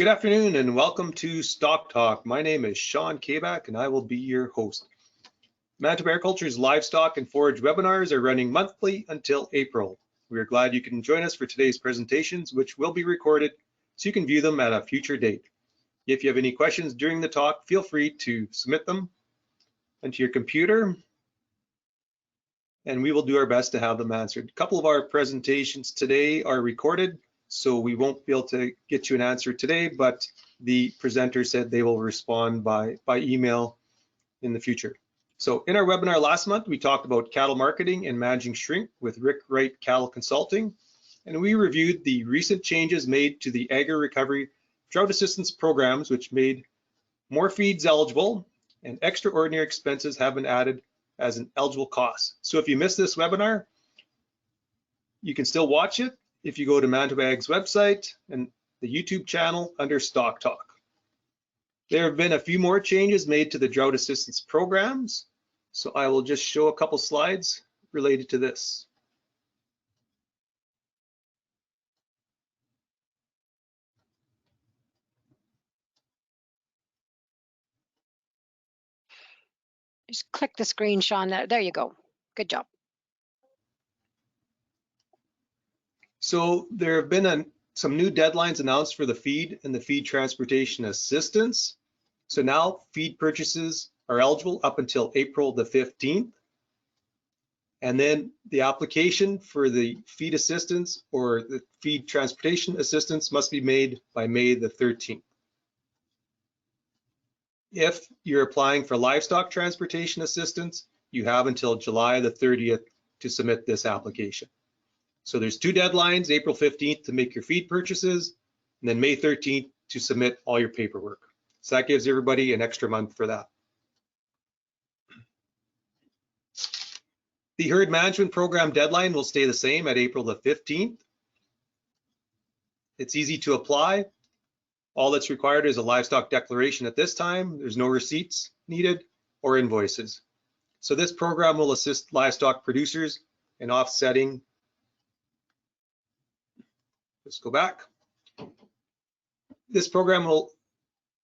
Good afternoon and welcome to Stock Talk. My name is Sean Kabak and I will be your host. Manitoba Agriculture's livestock and forage webinars are running monthly until April. We are glad you can join us for today's presentations, which will be recorded so you can view them at a future date. If you have any questions during the talk, feel free to submit them into your computer and we will do our best to have them answered. A couple of our presentations today are recorded, so we won't be able to get you an answer today, but the presenter said they will respond by email in the future. So in our webinar last month, we talked about cattle marketing and managing shrink with Rick Wright Cattle Consulting, and we reviewed the recent changes made to the agri-recovery drought assistance programs, which made more feeds eligible and extraordinary expenses have been added as an eligible cost. So if you missed this webinar, you can still watch it if you go to Manitoba Ag's website and the YouTube channel under Stock Talk. There have been a few more changes made to the drought assistance programs, so I will just show a couple slides related to this. Just click the screen, Sean. There you go. Good job. So there have been some new deadlines announced for the feed and the feed transportation assistance. So now feed purchases are eligible up until April the 15th. And then the application for the feed assistance or the feed transportation assistance must be made by May the 13th. If you're applying for livestock transportation assistance, you have until July the 30th to submit this application. So there's two deadlines, April 15th to make your feed purchases, and then May 13th to submit all your paperwork. So that gives everybody an extra month for that. The herd management program deadline will stay the same at April the 15th. It's easy to apply. All that's required is a livestock declaration at this time. There's no receipts needed or invoices. So this program will assist livestock producers in offsetting. Let's go back. This program will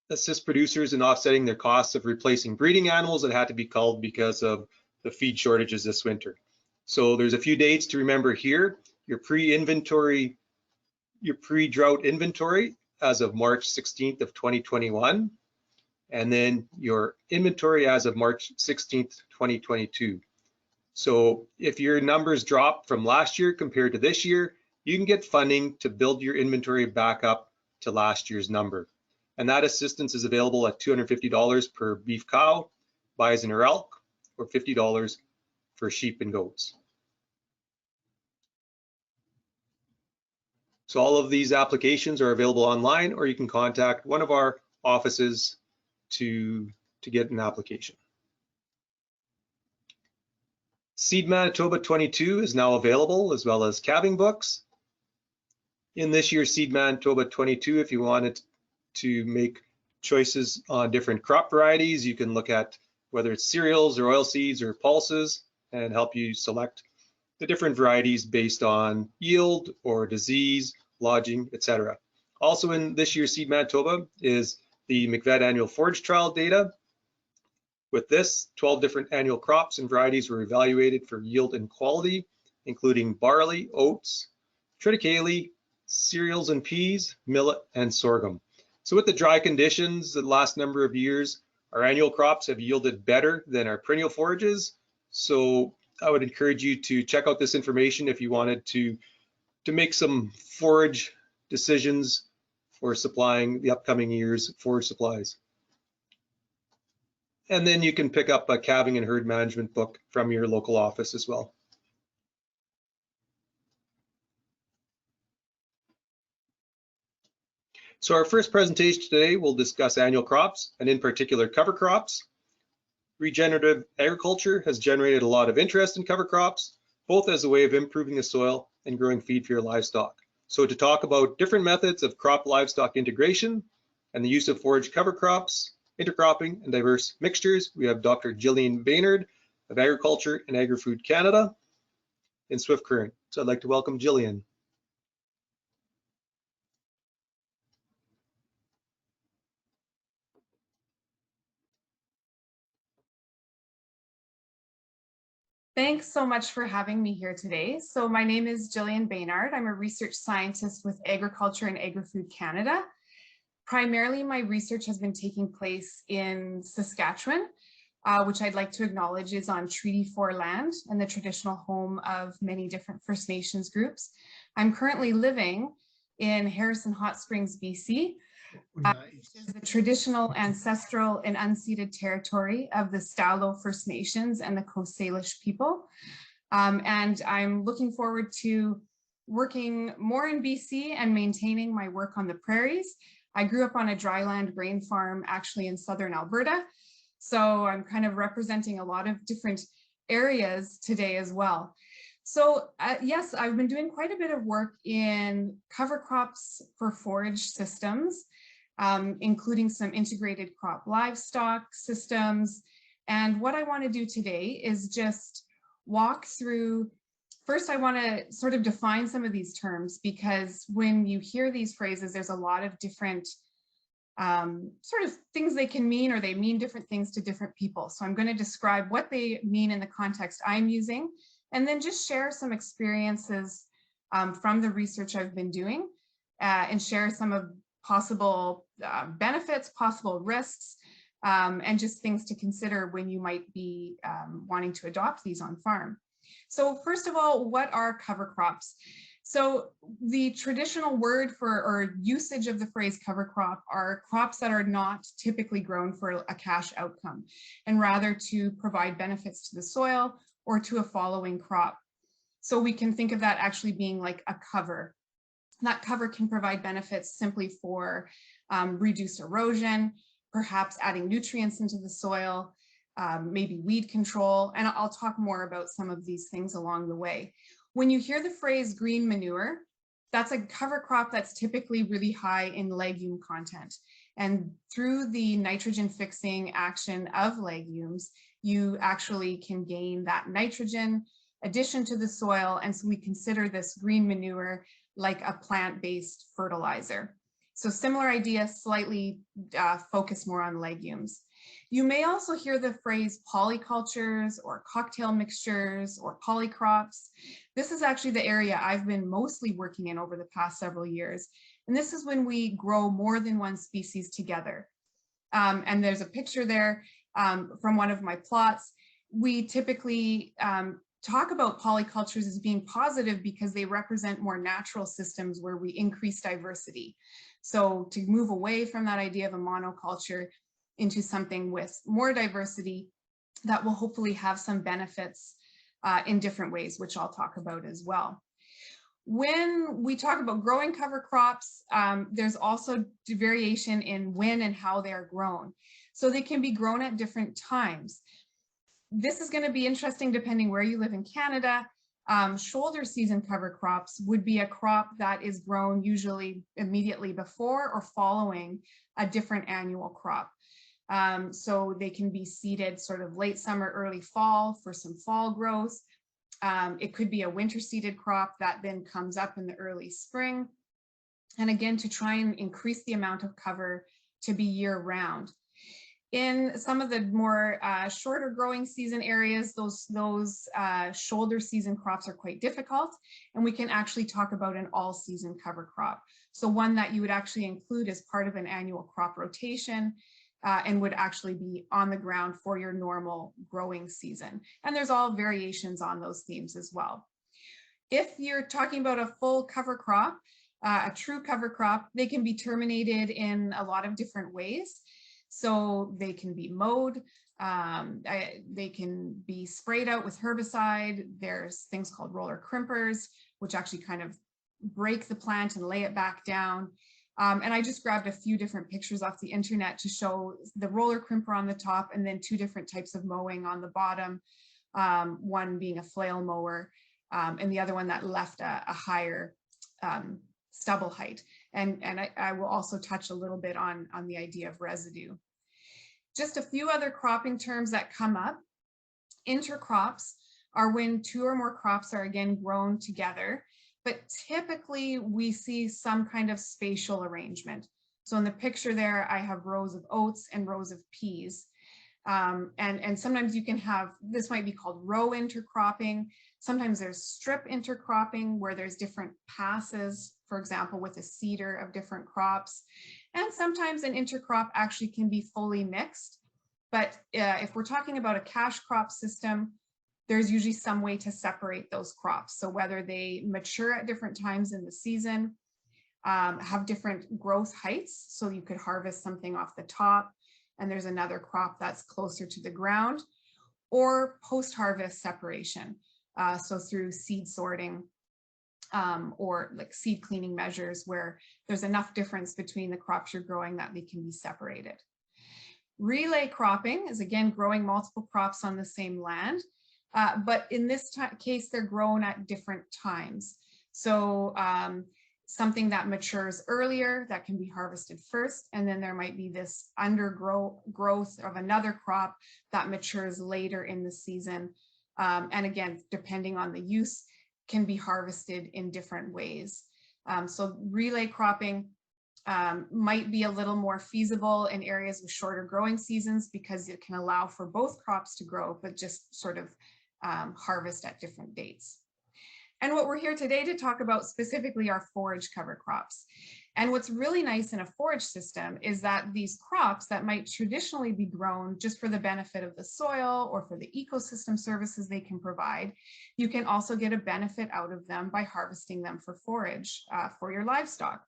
assist producers in offsetting their costs of replacing breeding animals that had to be culled because of the feed shortages this winter. So there's a few dates to remember here. Your pre-inventory, your pre-drought inventory as of March 16th of 2021, and then your inventory as of March 16th, 2022. So if your numbers drop from last year compared to this year, you can get funding to build your inventory back up to last year's number. And that assistance is available at $250 per beef cow, bison or elk, or $50 for sheep and goats. So all of these applications are available online, or you can contact one of our offices to get an application. Seed Manitoba 22 is now available, as well as calving books. In this year's Seed Manitoba 22, if you wanted to make choices on different crop varieties, you can look at whether it's cereals or oilseeds or pulses and help you select the different varieties based on yield or disease, lodging, etc. Also in this year's Seed Manitoba is the Mcvet annual forage trial data. With this, 12 different annual crops and varieties were evaluated for yield and quality, including barley, oats, triticale, cereals and peas, millet, and sorghum. So with the dry conditions the last number of years, our annual crops have yielded better than our perennial forages. So I would encourage you to check out this information if you wanted to make some forage decisions for supplying the upcoming year's forage supplies. And then you can pick up a calving and herd management book from your local office as well. So our first presentation today will discuss annual crops, and in particular cover crops. Regenerative agriculture has generated a lot of interest in cover crops, both as a way of improving the soil and growing feed for your livestock. So to talk about different methods of crop livestock integration and the use of forage cover crops, intercropping, and diverse mixtures, we have Dr. Jillian Baynard of Agriculture and Agri-Food Canada in Swift Current. So I'd like to welcome Jillian. Thanks so much for having me here today. So my name is Jillian Baynard. I'm a research scientist with Agriculture and Agri-Food Canada. Primarily, my research has been taking place in Saskatchewan, which I'd like to acknowledge is on Treaty 4 land and the traditional home of many different First Nations groups. I'm currently living in Harrison Hot Springs, BC, which is the traditional, ancestral, and unceded territory of the Stalo First Nations and the Coast Salish people. And I'm looking forward to working more in BC and maintaining my work on the prairies. I grew up on a dryland grain farm actually in southern Alberta. So I'm kind of representing a lot of different areas today as well. So yes, I've been doing quite a bit of work in cover crops for forage systems, including some integrated crop livestock systems. And what I want to do today is just walk through. First, I want to sort of define some of these terms, because when you hear these phrases, there's a lot of different sort of things they can mean, or they mean different things to different people. So I'm going to describe what they mean in the context I'm using, and then just share some experiences from the research I've been doing, and share some of possible benefits, possible risks, and just things to consider when you might be wanting to adopt these on farm. So first of all, what are cover crops? So the traditional word for, or usage of the phrase cover crop, are crops that are not typically grown for a cash outcome, and rather to provide benefits to the soil or to a following crop. So we can think of that actually being like a cover. That cover can provide benefits simply for reduced erosion, perhaps adding nutrients into the soil, maybe weed control, and I'll talk more about some of these things along the way. When you hear the phrase green manure, that's a cover crop that's typically really high in legume content. And through the nitrogen fixing action of legumes, you actually can gain that nitrogen addition to the soil. And so we consider this green manure like a plant-based fertilizer. So similar idea, slightly focused more on legumes. You may also hear the phrase polycultures or cocktail mixtures or polycrops. This is actually the area I've been mostly working in over the past several years. And this is when we grow more than one species together. And there's a picture there from one of my plots. We typically talk about polycultures as being positive because they represent more natural systems where we increase diversity. So to move away from that idea of a monoculture into something with more diversity that will hopefully have some benefits in different ways, which I'll talk about as well. When we talk about growing cover crops, there's also variation in when and how they are grown. So they can be grown at different times. This is going to be interesting depending where you live in Canada. Shoulder season cover crops would be a crop that is grown usually immediately before or following a different annual crop. So they can be seeded sort of late summer, early fall for some fall growth. It could be a winter seeded crop that then comes up in the early spring. And again, to try and increase the amount of cover to be year round. In some of the more shorter growing season areas, those shoulder season crops are quite difficult, and we can actually talk about an all season cover crop. So one that you would actually include as part of an annual crop rotation and would actually be on the ground for your normal growing season. And there's all variations on those themes as well. If you're talking about a full cover crop, a true cover crop, they can be terminated in a lot of different ways. So they can be mowed, they can be sprayed out with herbicide. There's things called roller crimpers, which actually kind of break the plant and lay it back down. And I just grabbed a few different pictures off the internet to show the roller crimper on the top and then two different types of mowing on the bottom, one being a flail mower and the other one that left a higher stubble height. And I will also touch a little bit on the idea of residue. Just a few other cropping terms that come up. Intercrops are when two or more crops are again grown together, but typically we see some kind of spatial arrangement. So in the picture there, I have rows of oats and rows of peas. And sometimes you can have, this might be called row intercropping. Sometimes there's strip intercropping where there's different passes, for example, with a seeder of different crops. And sometimes an intercrop actually can be fully mixed. But if we're talking about a cash crop system, there's usually some way to separate those crops. So whether they mature at different times in the season, have different growth heights, so you could harvest something off the top and there's another crop that's closer to the ground, or post-harvest separation. So through seed sorting or like seed cleaning measures where there's enough difference between the crops you're growing that they can be separated. Relay cropping is again growing multiple crops on the same land, but in this case they're grown at different times. So something that matures earlier that can be harvested first, and then there might be this undergrowth of another crop that matures later in the season. And again, depending on the use, can be harvested in different ways. So relay cropping might be a little more feasible in areas with shorter growing seasons because it can allow for both crops to grow, but just sort of harvest at different dates. And what we're here today to talk about specifically are forage cover crops. And what's really nice in a forage system is that these crops that might traditionally be grown just for the benefit of the soil or for the ecosystem services they can provide, you can also get a benefit out of them by harvesting them for forage for your livestock.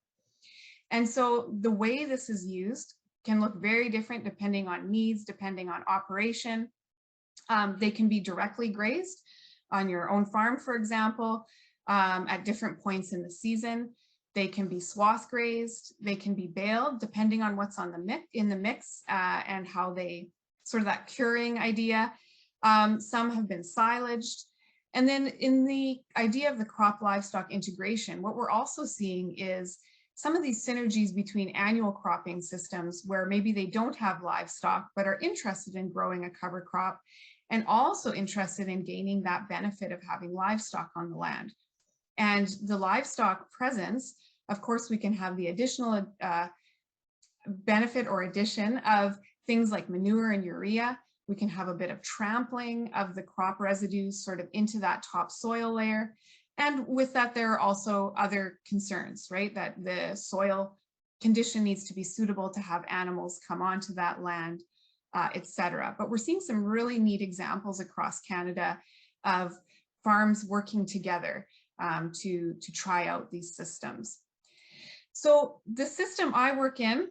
And so the way this is used can look very different depending on needs, depending on operation. They can be directly grazed on your own farm, for example, at different points in the season. They can be swath grazed, they can be baled, depending on what's on in the mix and how they, sort of that curing idea. Some have been silaged. And then in the idea of the crop livestock integration, what we're also seeing is some of these synergies between annual cropping systems where maybe they don't have livestock, but are interested in growing a cover crop and also interested in gaining that benefit of having livestock on the land. And the livestock presence, of course, we can have the additional benefit or addition of things like manure and urea. We can have a bit of trampling of the crop residues sort of into that topsoil layer. And with that, there are also other concerns, right? That the soil condition needs to be suitable to have animals come onto that land, etc. But we're seeing some really neat examples across Canada of farms working together to try out these systems. So the system I work in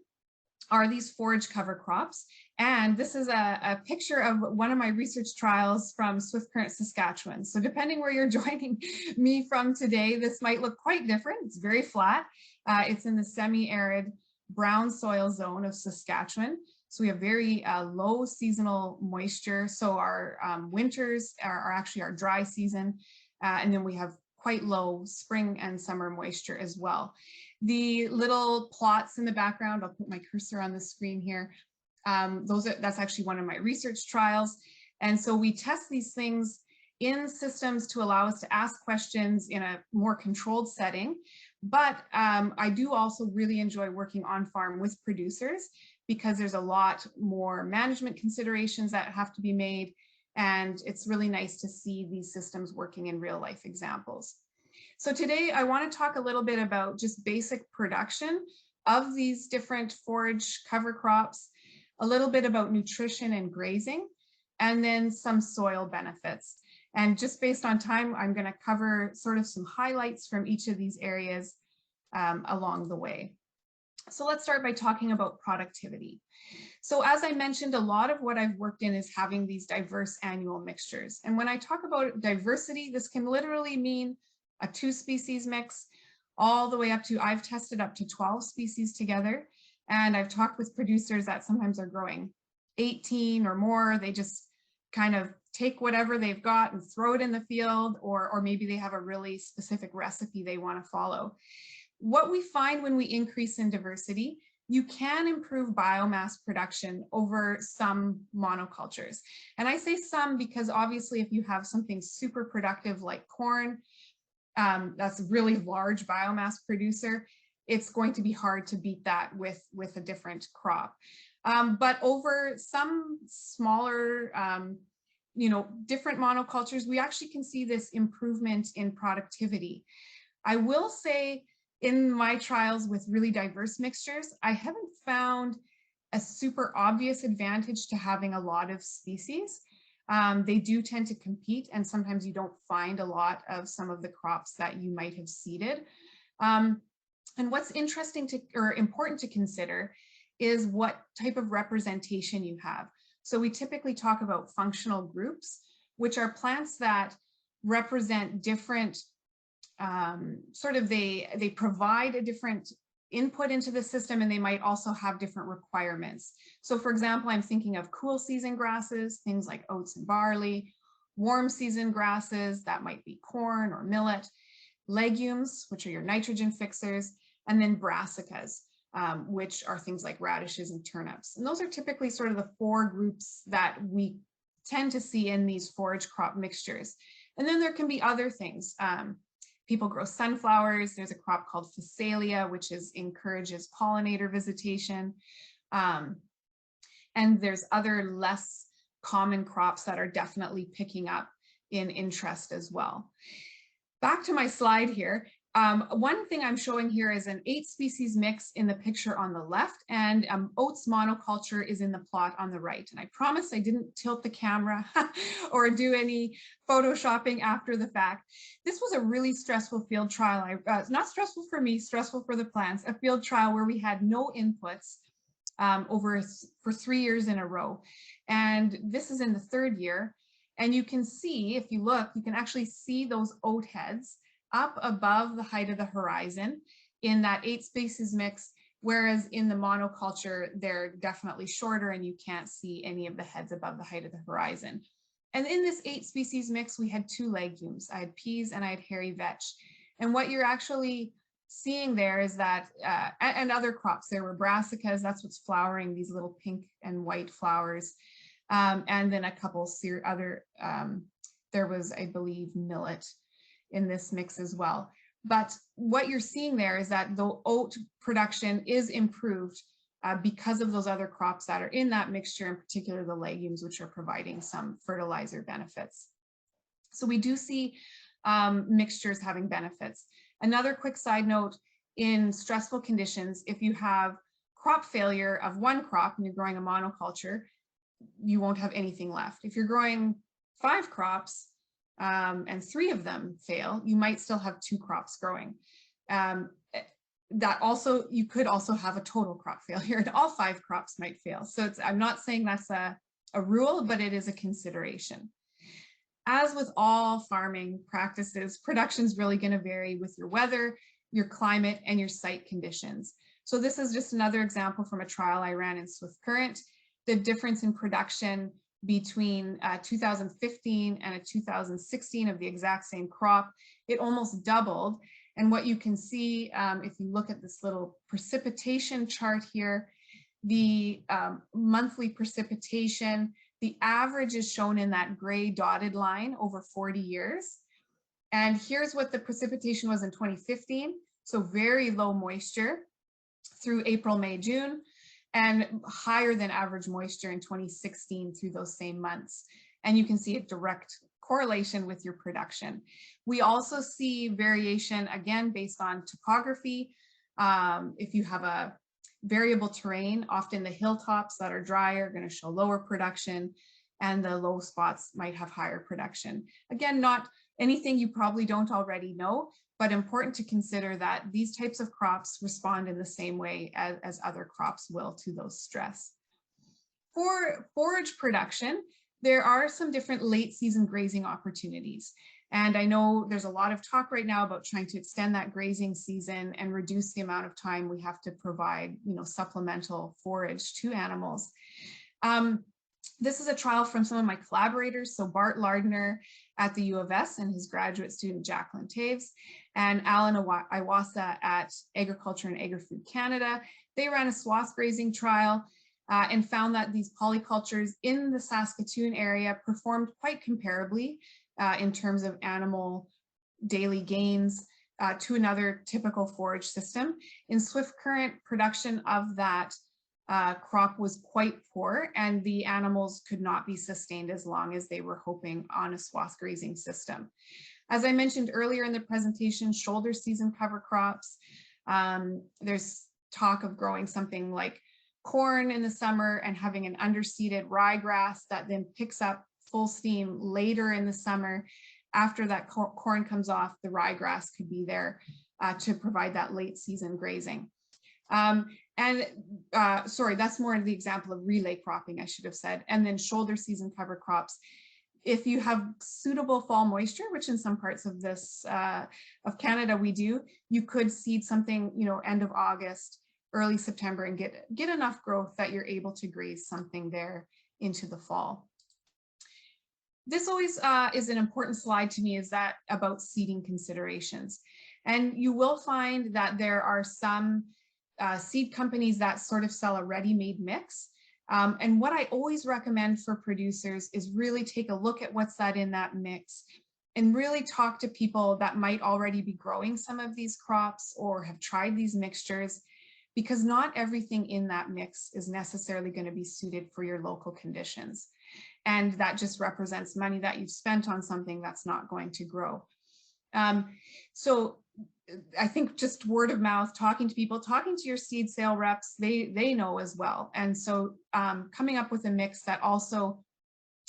are these forage cover crops. And this is a picture of one of my research trials from Swift Current, Saskatchewan. So depending where you're joining me from today, this might look quite different. It's very flat. It's in the semi-arid brown soil zone of Saskatchewan. So we have very low seasonal moisture. So our winters are actually our dry season. And then we have quite low spring and summer moisture as well. The little plots in the background, I'll put my cursor on the screen here. That's actually one of my research trials. And so we test these things in systems to allow us to ask questions in a more controlled setting. But I do also really enjoy working on farm with producers because there's a lot more management considerations that have to be made. And it's really nice to see these systems working in real life examples. So today I want to talk a little bit about just basic production of these different forage cover crops, a little bit about nutrition and grazing, and then some soil benefits. And just based on time, I'm going to cover sort of some highlights from each of these areas along the way. So let's start by talking about productivity. So as I mentioned, a lot of what I've worked in is having these diverse annual mixtures. And when I talk about diversity, this can literally mean a 2-species mix all the way up to, I've tested up to 12 species together. And I've talked with producers that sometimes are growing 18 or more. They just kind of take whatever they've got and throw it in the field, or maybe they have a really specific recipe they want to follow. What we find when we increase in diversity, you can improve biomass production over some monocultures. And I say some because obviously if you have something super productive like corn, that's a really large biomass producer, it's going to be hard to beat that with a different crop. But over some smaller, different monocultures, we actually can see this improvement in productivity. I will say in my trials with really diverse mixtures, I haven't found a super obvious advantage to having a lot of species. They do tend to compete, and sometimes you don't find a lot of some of the crops that you might have seeded. And what's interesting or important to consider is what type of representation you have. So we typically talk about functional groups, which are plants that represent different, they provide a different input into the system, and they might also have different requirements. So for example, I'm thinking of cool season grasses, things like oats and barley, warm season grasses, that might be corn or millet, legumes, which are your nitrogen fixers, and then brassicas, which are things like radishes and turnips. And those are typically sort of the 4 groups that we tend to see in these forage crop mixtures. And then there can be other things. People grow sunflowers. There's a crop called Phacelia, which encourages pollinator visitation. And there's other less common crops that are definitely picking up in interest as well. Back to my slide here. One thing I'm showing here is an 8 species mix in the picture on the left, and oats monoculture is in the plot on the right. And I promise I didn't tilt the camera or do any photoshopping after the fact. This was a really stressful field trial. Not stressful for me, stressful for the plants, a field trial where we had no inputs for 3 years in a row. And this is in the 3rd year. And you can see, if you look, you can actually see those oat heads up above the height of the horizon in that 8 species mix, whereas in the monoculture, they're definitely shorter and you can't see any of the heads above the height of the horizon. And in this 8 species mix, we had 2 legumes. I had peas and I had hairy vetch. And what you're actually seeing there is that, and other crops, there were brassicas, that's what's flowering, these little pink and white flowers. And then a couple other, there was, I believe, millet in this mix as well. But what you're seeing there is that the oat production is improved because of those other crops that are in that mixture, in particular the legumes, which are providing some fertilizer benefits. So we do see mixtures having benefits. Another quick side note, in stressful conditions, if you have crop failure of one crop and you're growing a monoculture, you won't have anything left. If you're growing 5 crops, and 3 of them fail, you might still have 2 crops growing. You could also have a total crop failure, and all 5 crops might fail. So I'm not saying that's a rule, but it is a consideration. As with all farming practices, production is really going to vary with your weather, your climate, and your site conditions. So this is just another example from a trial I ran in Swift Current. The difference in production between 2015 and 2016 of the exact same crop, it almost doubled. And what you can see, if you look at this little precipitation chart here, the monthly precipitation, the average is shown in that gray dotted line over 40 years. And here's what the precipitation was in 2015. So very low moisture through April, May, June, and higher than average moisture in 2016 through those same months. And you can see a direct correlation with your production. We also see variation, again, based on topography. If you have a variable terrain, often the hilltops that are drier are going to show lower production, and the low spots might have higher production. Again, not anything you probably don't already know, but important to consider that these types of crops respond in the same way as other crops will to those stress. For forage production, there are some different late season grazing opportunities. And I know there's a lot of talk right now about trying to extend that grazing season and reduce the amount of time we have to provide, supplemental forage to animals. This is a trial from some of my collaborators. So Bart Lardner at the U of S and his graduate student Jacqueline Taves, and Alan Iwasa at Agriculture and Agri-Food Canada. They ran a swath grazing trial and found that these polycultures in the Saskatoon area performed quite comparably in terms of animal daily gains to another typical forage system. In Swift Current, production of that crop was quite poor, and the animals could not be sustained as long as they were hoping on a swath grazing system. As I mentioned earlier in the presentation, shoulder season cover crops. There's talk of growing something like corn in the summer and having an underseeded ryegrass that then picks up full steam later in the summer. After that corn comes off, the ryegrass could be there to provide that late season grazing. Sorry, that's more the example of relay cropping, I should have said. And then shoulder season cover crops. If you have suitable fall moisture, which in some parts of this of Canada we do, you could seed something, you know, end of August, early September, and get enough growth that you're able to graze something there into the fall. This always is an important slide to me, is that about seeding considerations. And you will find that there are some seed companies that sort of sell a ready-made mix. And what I always recommend for producers is really take a look at what's in that mix and really talk to people that might already be growing some of these crops or have tried these mixtures, because not everything in that mix is necessarily going to be suited for your local conditions. And that just represents money that you've spent on something that's not going to grow. So I think just word of mouth, talking to people, talking to your seed sale reps, they know as well. And so coming up with a mix that also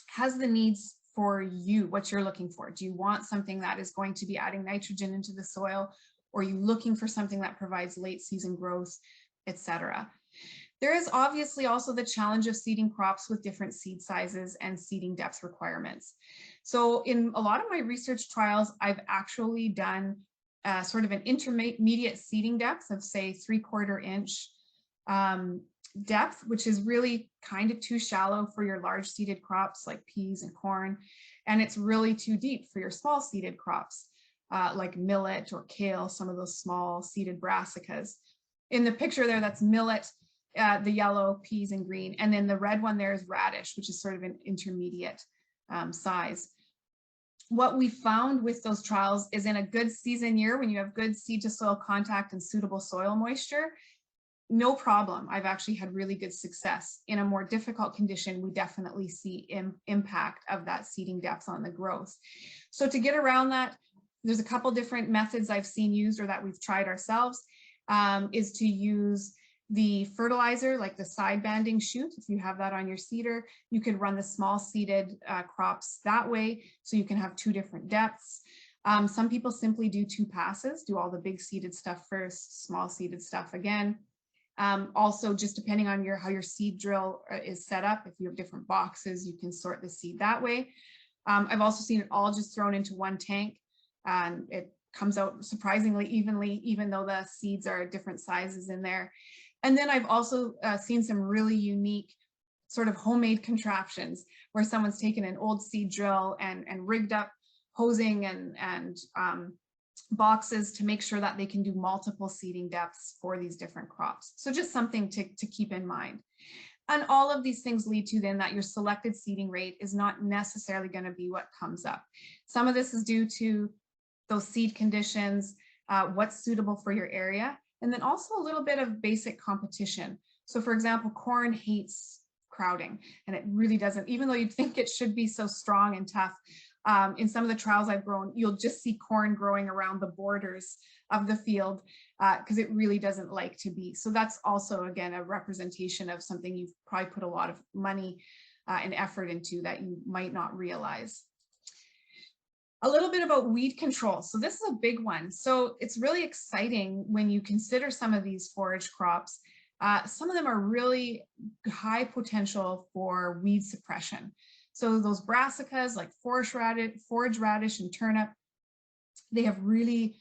has the needs for you, what you're looking for. Do you want something that is going to be adding nitrogen into the soil? Or are you looking for something that provides late season growth, etc.? There is obviously also the challenge of seeding crops with different seed sizes and seeding depth requirements. So in a lot of my research trials, I've actually done sort of an intermediate seeding depth of, say, 3/4 inch depth, which is really kind of too shallow for your large seeded crops like peas and corn. And it's really too deep for your small seeded crops like millet or kale, some of those small seeded brassicas. In the picture there, that's millet, the yellow, peas and green. And then the red one there is radish, which is sort of an intermediate size. What we found with those trials is in a good season year, when you have good seed to soil contact and suitable soil moisture, no problem. I've actually had really good success. In a more difficult condition, we definitely see impact of that seeding depth on the growth. So to get around that, there's a couple different methods I've seen used or that we've tried ourselves, is to use the fertilizer, like the side banding chute. If you have that on your seeder, you could run the small seeded crops that way, so you can have 2 different depths. Some people simply do 2 passes, do all the big seeded stuff first, small seeded stuff again. Also, just depending on how your seed drill is set up, if you have different boxes, you can sort the seed that way. I've also seen it all just thrown into one tank, and it comes out surprisingly evenly, even though the seeds are different sizes in there. And then I've also seen some really unique sort of homemade contraptions where someone's taken an old seed drill and rigged up hosing and boxes to make sure that they can do multiple seeding depths for these different crops. So just something to keep in mind. And all of these things lead to then that your selected seeding rate is not necessarily going to be what comes up. Some of this is due to those seed conditions, what's suitable for your area, and then also a little bit of basic competition. So for example, corn hates crowding, and it really doesn't, even though you'd think it should be so strong and tough. In some of the trials I've grown, you'll just see corn growing around the borders of the field because it really doesn't like to be. So that's also, again, a representation of something you've probably put a lot of money and effort into that you might not realize. A little bit about weed control. So this is a big one. So it's really exciting when you consider some of these forage crops. Some of them are really high potential for weed suppression. So those brassicas like forage radish and turnip, they have really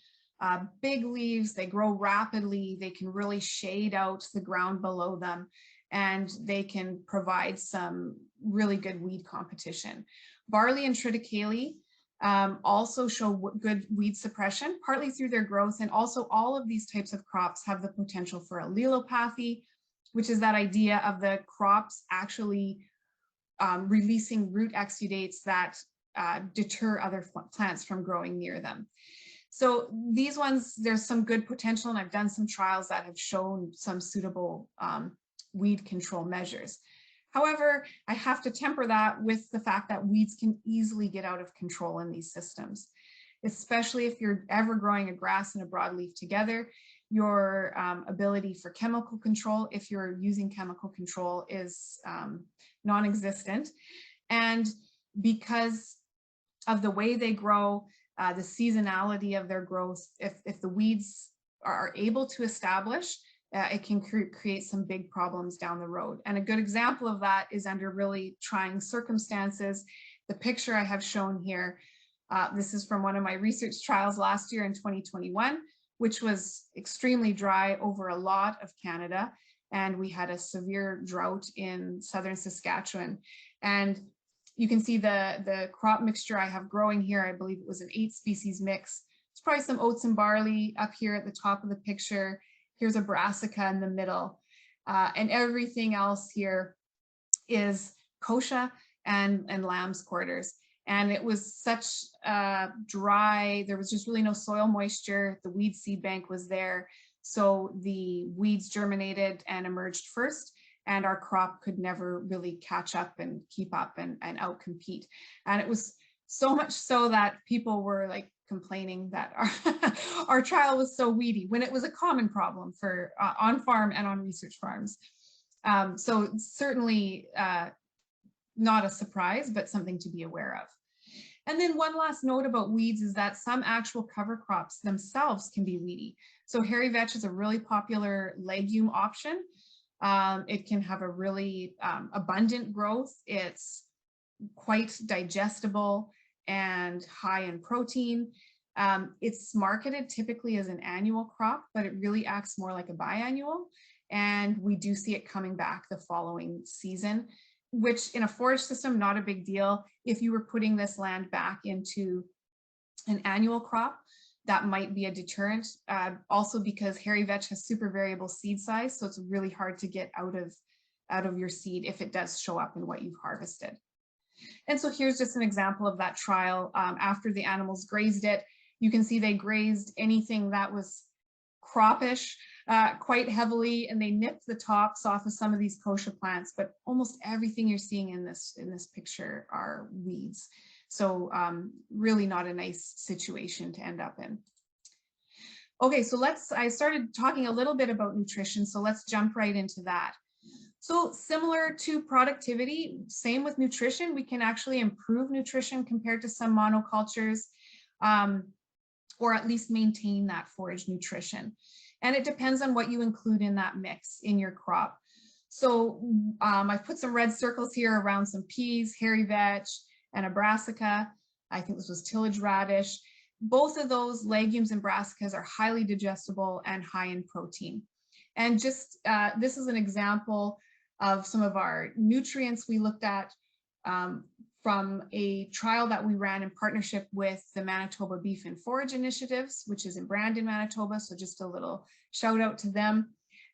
big leaves, they grow rapidly, they can really shade out the ground below them, and they can provide some really good weed competition. Barley and triticale also show good weed suppression, partly through their growth, and also all of these types of crops have the potential for allelopathy, which is that idea of the crops actually releasing root exudates that deter other plants from growing near them. So these ones, there's some good potential, and I've done some trials that have shown some suitable weed control measures. However, I have to temper that with the fact that weeds can easily get out of control in these systems, especially if you're ever growing a grass and a broadleaf together. Your ability for chemical control, if you're using chemical control, is non-existent. And because of the way they grow, the seasonality of their growth, if the weeds are able to establish, it can create some big problems down the road. And a good example of that is under really trying circumstances. The picture I have shown here, this is from one of my research trials last year in 2021, which was extremely dry over a lot of Canada. And we had a severe drought in southern Saskatchewan. And you can see the crop mixture I have growing here. I believe it was an 8 species mix. It's probably some oats and barley up here at the top of the picture. Here's a brassica in the middle. And everything else here is kochia and lamb's quarters. And it was such dry, there was just really no soil moisture. The weed seed bank was there. So the weeds germinated and emerged first, and our crop could never really catch up and keep up and outcompete. And it was so much so that people were like complaining that our trial was so weedy, when it was a common problem for on farm and on research farms. So certainly not a surprise, but something to be aware of. And then one last note about weeds is that some actual cover crops themselves can be weedy. So hairy vetch is a really popular legume option. It can have a really abundant growth. It's quite digestible and high in protein. It's marketed typically as an annual crop, but it really acts more like a biannual. And we do see it coming back the following season, which in a forage system, not a big deal. If you were putting this land back into an annual crop, that might be a deterrent. Also because hairy vetch has super variable seed size, so it's really hard to get out of your seed if it does show up in what you've harvested. And so here's just an example of that trial. After the animals grazed it, you can see they grazed anything that was croppish quite heavily, and they nipped the tops off of some of these kochia plants, but almost everything you're seeing in this picture are weeds. So really not a nice situation to end up in. Okay, so I started talking a little bit about nutrition, so let's jump right into that. So similar to productivity, same with nutrition, we can actually improve nutrition compared to some monocultures, or at least maintain that forage nutrition. And it depends on what you include in that mix in your crop. So I've put some red circles here around some peas, hairy vetch, and a brassica. I think this was tillage radish. Both of those legumes and brassicas are highly digestible and high in protein. And just this is an example of some of our nutrients we looked at from a trial that we ran in partnership with the Manitoba Beef and Forage Initiatives, which is in Brandon, Manitoba. So just a little shout out to them.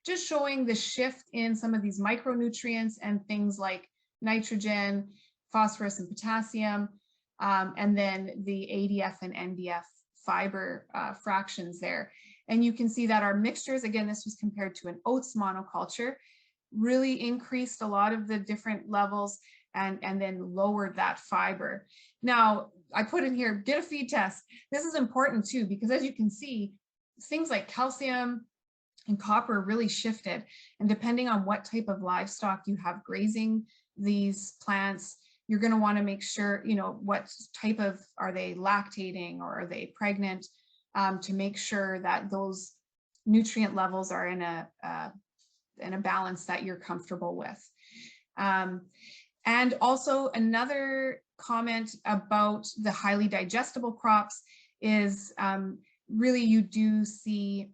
Just showing the shift in some of these micronutrients and things like nitrogen, phosphorus, and potassium, and then the ADF and NDF fiber fractions there. And you can see that our mixtures, again, this was compared to an oats monoculture, really increased a lot of the different levels and then lowered that fiber. Now, I put in here, get a feed test. This is important too, because as you can see, things like calcium and copper really shifted. And depending on what type of livestock you have grazing these plants, you're going to want to make sure, you know, what type of, are they lactating or are they pregnant, to make sure that those nutrient levels are in a balance that you're comfortable with. And also another comment about the highly digestible crops is really you do see,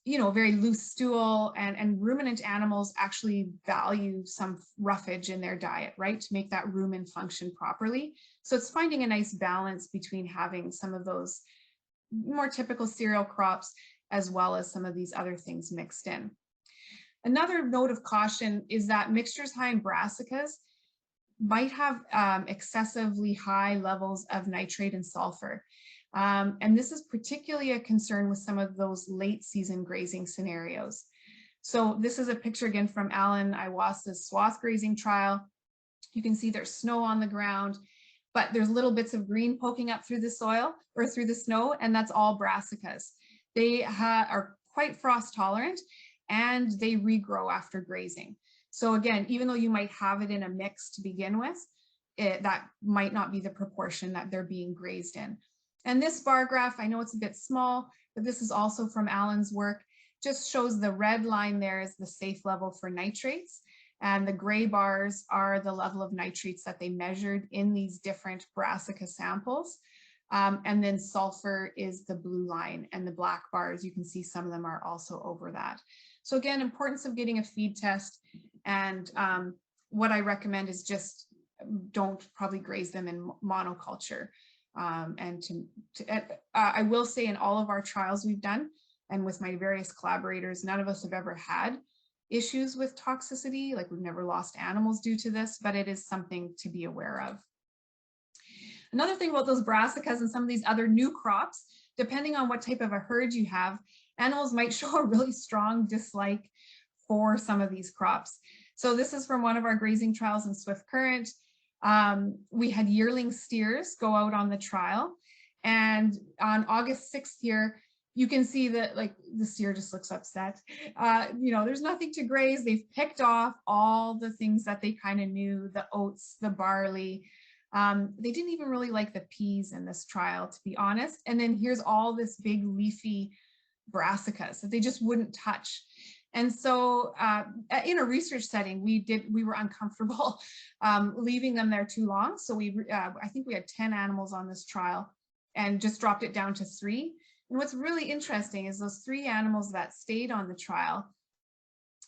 you know, very loose stool, and ruminant animals actually value some roughage in their diet, right, to make that rumen function properly. So it's finding a nice balance between having some of those more typical cereal crops as well as some of these other things mixed in. Another note of caution is that mixtures high in brassicas might have excessively high levels of nitrate and sulfur. And this is particularly a concern with some of those late season grazing scenarios. So this is a picture again from Alan Iwasa's swath grazing trial. You can see there's snow on the ground, but there's little bits of green poking up through the soil or through the snow, and that's all brassicas. They are quite frost tolerant and they regrow after grazing. So again, even though you might have it in a mix to begin with, that might not be the proportion that they're being grazed in. And this bar graph, I know it's a bit small, but this is also from Alan's work, just shows the red line there is the safe level for nitrates. And the gray bars are the level of nitrates that they measured in these different brassica samples. And then sulfur is the blue line, and the black bars, you can see some of them are also over that. So again, importance of getting a feed test. And what I recommend is just don't probably graze them in monoculture. I will say in all of our trials we've done, and with my various collaborators, none of us have ever had issues with toxicity, like we've never lost animals due to this, but it is something to be aware of. Another thing about those brassicas and some of these other new crops, depending on what type of a herd you have, animals might show a really strong dislike for some of these crops. So this is from one of our grazing trials in Swift Current. We had yearling steers go out on the trial, and on August 6th here, you can see that like the steer just looks upset. You know, there's nothing to graze. They've picked off all the things that they kind of knew, the oats, the barley. They didn't even really like the peas in this trial, to be honest. And then here's all this big leafy brassicas that they just wouldn't touch. And so in a research setting, we were uncomfortable leaving them there too long. So I think we had 10 animals on this trial and just dropped it down to 3. And what's really interesting is those 3 animals that stayed on the trial,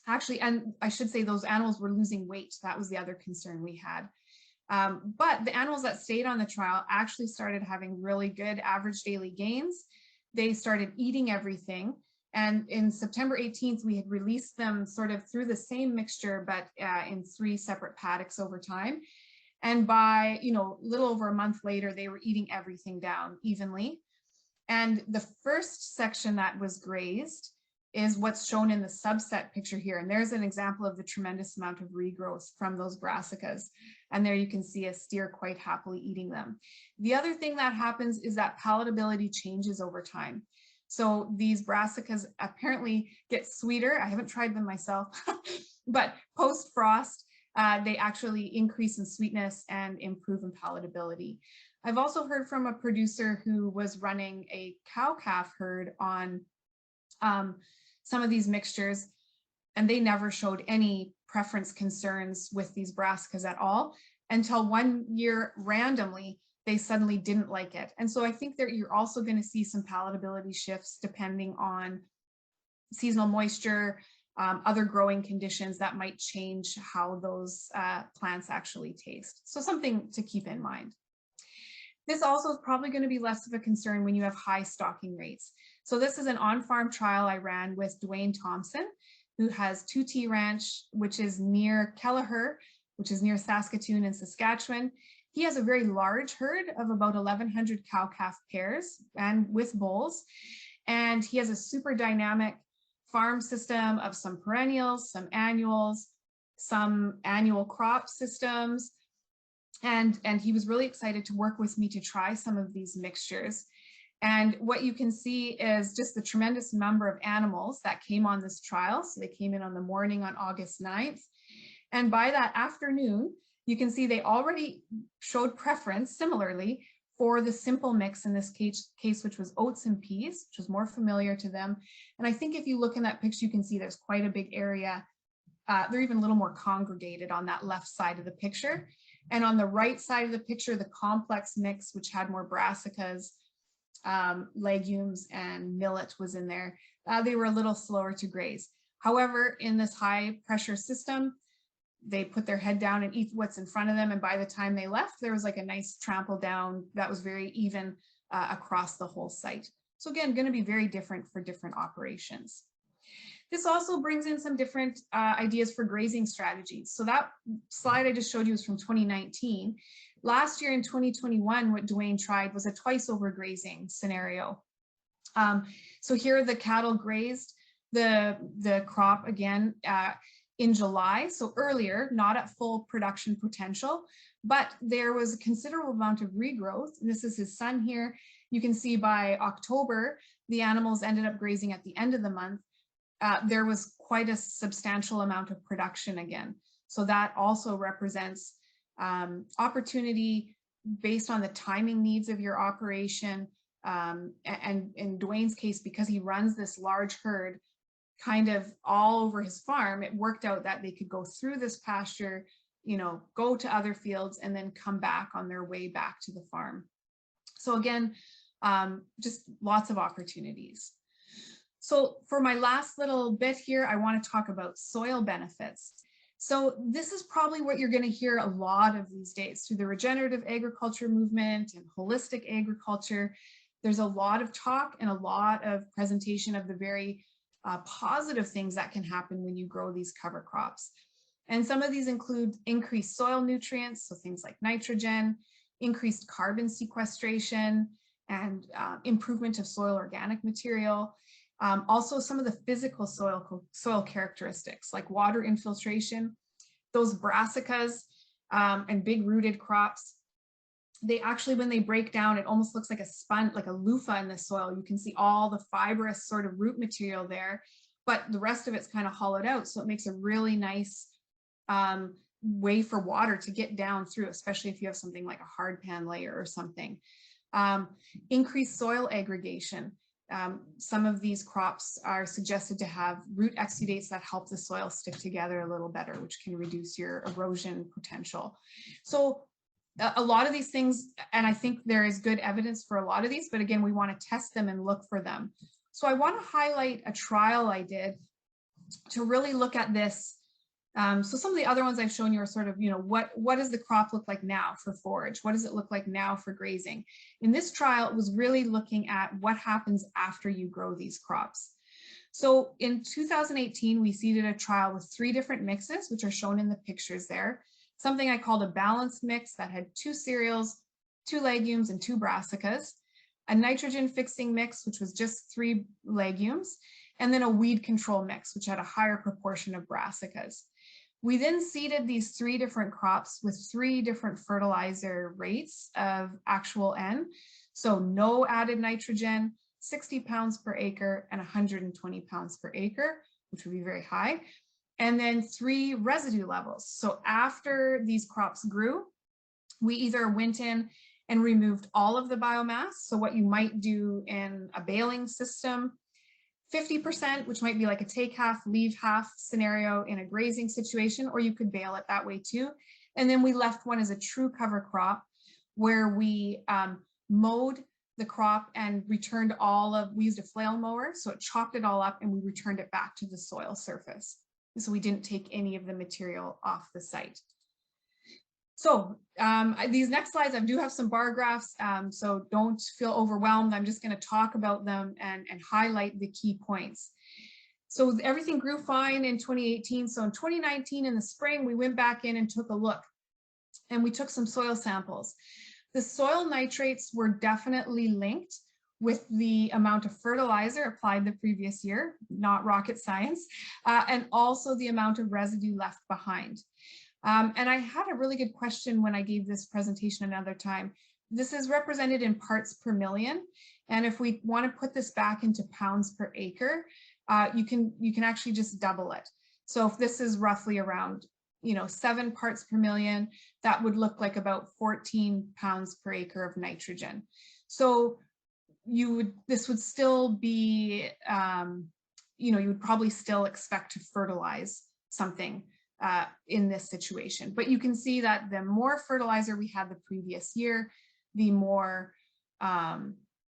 actually, and I should say those animals were losing weight. That was the other concern we had. But the animals that stayed on the trial actually started having really good average daily gains. They started eating everything. And in September 18th, we had released them sort of through the same mixture, but in 3 separate paddocks over time. And by, you know, a little over a month later, they were eating everything down evenly. And the first section that was grazed is what's shown in the subset picture here. And there's an example of the tremendous amount of regrowth from those brassicas. And there you can see a steer quite happily eating them. The other thing that happens is that palatability changes over time. So these brassicas apparently get sweeter. I haven't tried them myself, but post-frost, they actually increase in sweetness and improve in palatability. I've also heard from a producer who was running a cow-calf herd on some of these mixtures, and they never showed any preference concerns with these brassicas at all until one year randomly they suddenly didn't like it. And so I think that you're also going to see some palatability shifts depending on seasonal moisture, other growing conditions that might change how those plants actually taste. So something to keep in mind. This also is probably going to be less of a concern when you have high stocking rates. So this is an on-farm trial I ran with Dwayne Thompson, who has 2T Ranch, which is near Kelleher, which is near Saskatoon and Saskatchewan. He has a very large herd of about 1,100 cow-calf pairs and with bulls. And he has a super dynamic farm system of some perennials, some annuals, some annual crop systems. And he was really excited to work with me to try some of these mixtures. And what you can see is just the tremendous number of animals that came on this trial. So they came in on the morning on August 9th. And by that afternoon, you can see they already showed preference similarly for the simple mix in this case, which was oats and peas, which was more familiar to them. And I think if you look in that picture, you can see there's quite a big area. They're even a little more congregated on that left side of the picture. And on the right side of the picture, the complex mix, which had more brassicas, legumes, and millet was in there. They were a little slower to graze. However, in this high pressure system, they put their head down and eat what's in front of them. And by the time they left, there was like a nice trample down that was very even across the whole site. So again, going to be very different for different operations. This also brings in some different ideas for grazing strategies. So that slide I just showed you is from 2019. Last year in 2021, what Dwayne tried was a twice over grazing scenario. So here the cattle grazed the crop again in July, so earlier, not at full production potential, but there was a considerable amount of regrowth. And this is his son here. You can see by October, the animals ended up grazing at the end of the month. There was quite a substantial amount of production again. So that also represents opportunity based on the timing needs of your operation. And in Dwayne's case, because he runs this large herd kind of all over his farm, it worked out that they could go through this pasture, you know, go to other fields and then come back on their way back to the farm. So again, just lots of opportunities. So for my last little bit here, I want to talk about soil benefits. So this is probably what you're going to hear a lot of these days through the regenerative agriculture movement and holistic agriculture. There's a lot of talk and a lot of presentation of the very positive things that can happen when you grow these cover crops. And some of these include increased soil nutrients, so things like nitrogen, increased carbon sequestration, and improvement of soil organic material. Also some of the physical soil characteristics like water infiltration, those brassicas and big rooted crops. They actually, when they break down, it almost looks like a sponge, like a loofah in the soil. You can see all the fibrous sort of root material there, but the rest of it's kind of hollowed out. So it makes a really nice way for water to get down through, especially if you have something like a hard pan layer or something. Increased soil aggregation. Some of these crops are suggested to have root exudates that help the soil stick together a little better, which can reduce your erosion potential. So a lot of these things, and I think there is good evidence for a lot of these, but again, we want to test them and look for them. So I want to highlight a trial I did to really look at this. So some of the other ones I've shown you are sort of, you know, what does the crop look like now for forage? What does it look like now for grazing? In this trial, it was really looking at what happens after you grow these crops. So in 2018, we seeded a trial with 3 different mixes, which are shown in the pictures there. Something I called a balanced mix that had 2 cereals, 2 legumes, and 2 brassicas, a nitrogen fixing mix, which was just 3 legumes, and then a weed control mix, which had a higher proportion of brassicas. We then seeded these 3 different crops with 3 different fertilizer rates of actual N. So no added nitrogen, 60 pounds per acre, and 120 pounds per acre, which would be very high. And then 3 residue levels. So after these crops grew, we either went in and removed all of the biomass. So what you might do in a baling system, 50%, which might be like a take half, leave half scenario in a grazing situation, or you could bale it that way too. And then we left one as a true cover crop where we mowed the crop and returned we used a flail mower. So it chopped it all up and we returned it back to the soil surface. So we didn't take any of the material off the site. So these next slides, I do have some bar graphs, so don't feel overwhelmed. I'm just going to talk about them and highlight the key points. So everything grew fine in 2018. So in 2019 in the spring, we went back in and took a look and we took some soil samples. The soil nitrates were definitely linked with the amount of fertilizer applied the previous year, not rocket science, and also the amount of residue left behind. And I had a really good question when I gave this presentation another time. This is represented in parts per million. And if we want to put this back into pounds per acre, you can actually just double it. So if this is roughly around 7 parts per million, that would look like about 14 pounds per acre of nitrogen. So this would still be, you would probably still expect to fertilize something in this situation. But you can see that the more fertilizer we had the previous year, the more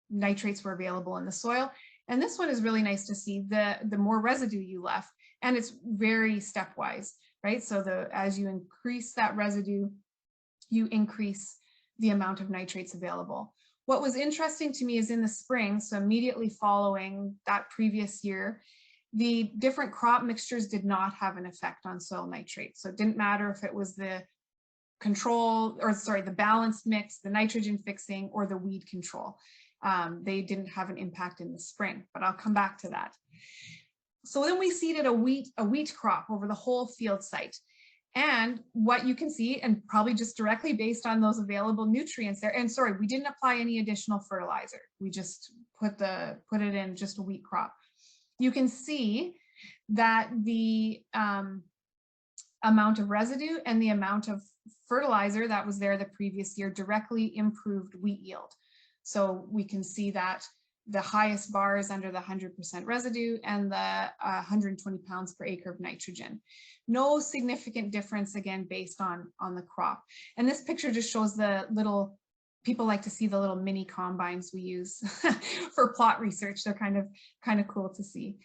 nitrates were available in the soil. And this one is really nice to see, the more residue you left, and it's very stepwise, right? So as you increase that residue, you increase the amount of nitrates available. What was interesting to me is in the spring, so immediately following that previous year, the different crop mixtures did not have an effect on soil nitrates. So it didn't matter if it was the the balanced mix, the nitrogen fixing, or the weed control. They didn't have an impact in the spring, but I'll come back to that. So then we seeded a wheat crop over the whole field site. And what you can see, and probably just directly based on those available nutrients there, and sorry, we didn't apply any additional fertilizer. We just put it in just a wheat crop. You can see that the amount of residue and the amount of fertilizer that was there the previous year directly improved wheat yield. So we can see that the highest bar is under the 100% residue and the 120 pounds per acre of nitrogen. No significant difference, again, based on the crop. And this picture just shows the little, people like to see the little mini combines we use for plot research. They're kind of cool to see.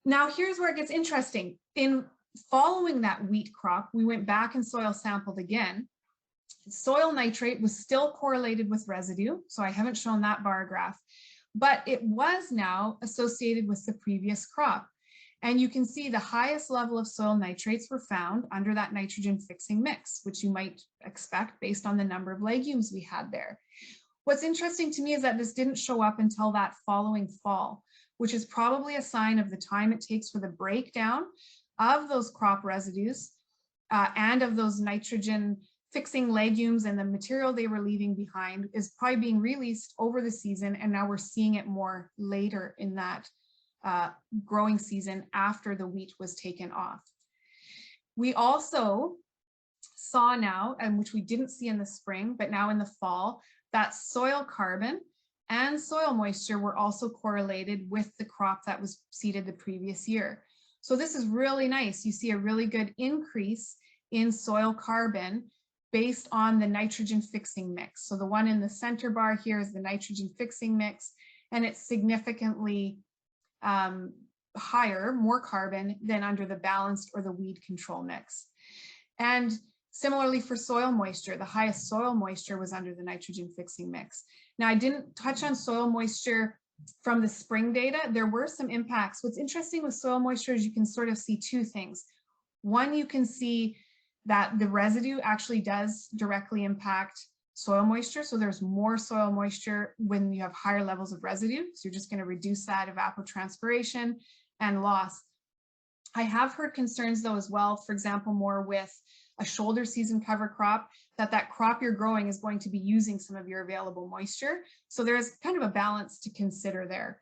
Now here's where it gets interesting. In following that wheat crop, we went back and soil sampled again. Soil nitrate was still correlated with residue, so I haven't shown that bar graph, but it was now associated with the previous crop. And you can see the highest level of soil nitrates were found under that nitrogen fixing mix, which you might expect based on the number of legumes we had there. What's interesting to me is that this didn't show up until that following fall, which is probably a sign of the time it takes for the breakdown of those crop residues and of those nitrogen fixing legumes, and the material they were leaving behind is probably being released over the season, and now we're seeing it more later in that growing season after the wheat was taken off. We also saw now, and which we didn't see in the spring, but now in the fall, that soil carbon and soil moisture were also correlated with the crop that was seeded the previous year. So this is really nice. You see a really good increase in soil carbon based on the nitrogen fixing mix. So the one in the center bar here is the nitrogen fixing mix, and it's significantly higher, more carbon than under the balanced or the weed control mix. And similarly for soil moisture, the highest soil moisture was under the nitrogen fixing mix. Now I didn't touch on soil moisture from the spring data. There were some impacts. What's interesting with soil moisture is you can sort of see two things. One, you can see that the residue actually does directly impact soil moisture. So there's more soil moisture when you have higher levels of residue. So you're just going to reduce that evapotranspiration and loss. I have heard concerns though as well, for example, more with a shoulder season cover crop, that crop you're growing is going to be using some of your available moisture. So there's kind of a balance to consider there.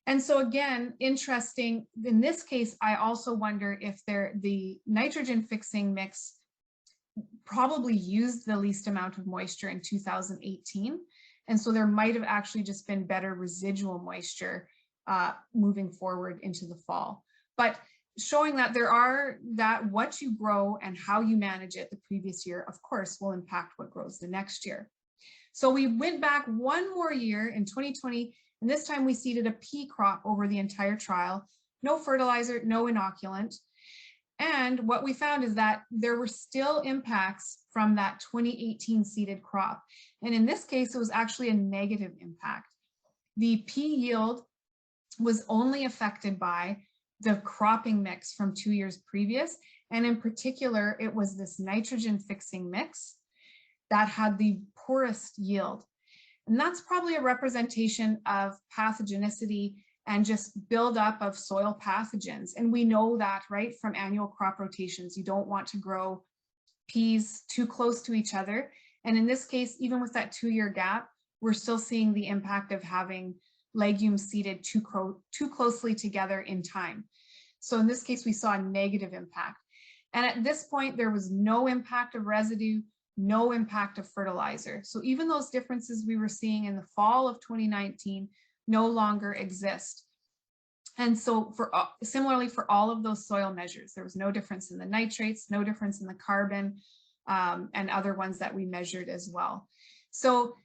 And so again, interesting, in this case, I also wonder if the nitrogen fixing mix probably used the least amount of moisture in 2018. And so there might have actually just been better residual moisture moving forward into the fall. But showing that that what you grow and how you manage it the previous year, of course, will impact what grows the next year. So we went back one more year in 2020, and this time we seeded a pea crop over the entire trial, no fertilizer, no inoculant. And what we found is that there were still impacts from that 2018 seeded crop. And in this case, it was actually a negative impact. The pea yield was only affected by the cropping mix from 2 years previous. And in particular, it was this nitrogen fixing mix that had the poorest yield. And that's probably a representation of pathogenicity and just buildup of soil pathogens. And we know that, right, from annual crop rotations, you don't want to grow peas too close to each other. And in this case, even with that 2-year gap, we're still seeing the impact of having legumes seeded too closely together in time. So in this case, we saw a negative impact. And at this point, there was no impact of residue, no impact of fertilizer. So even those differences we were seeing in the fall of 2019 no longer exist. And so similarly for all of those soil measures, there was no difference in the nitrates, no difference in the carbon, and other ones that we measured as well. So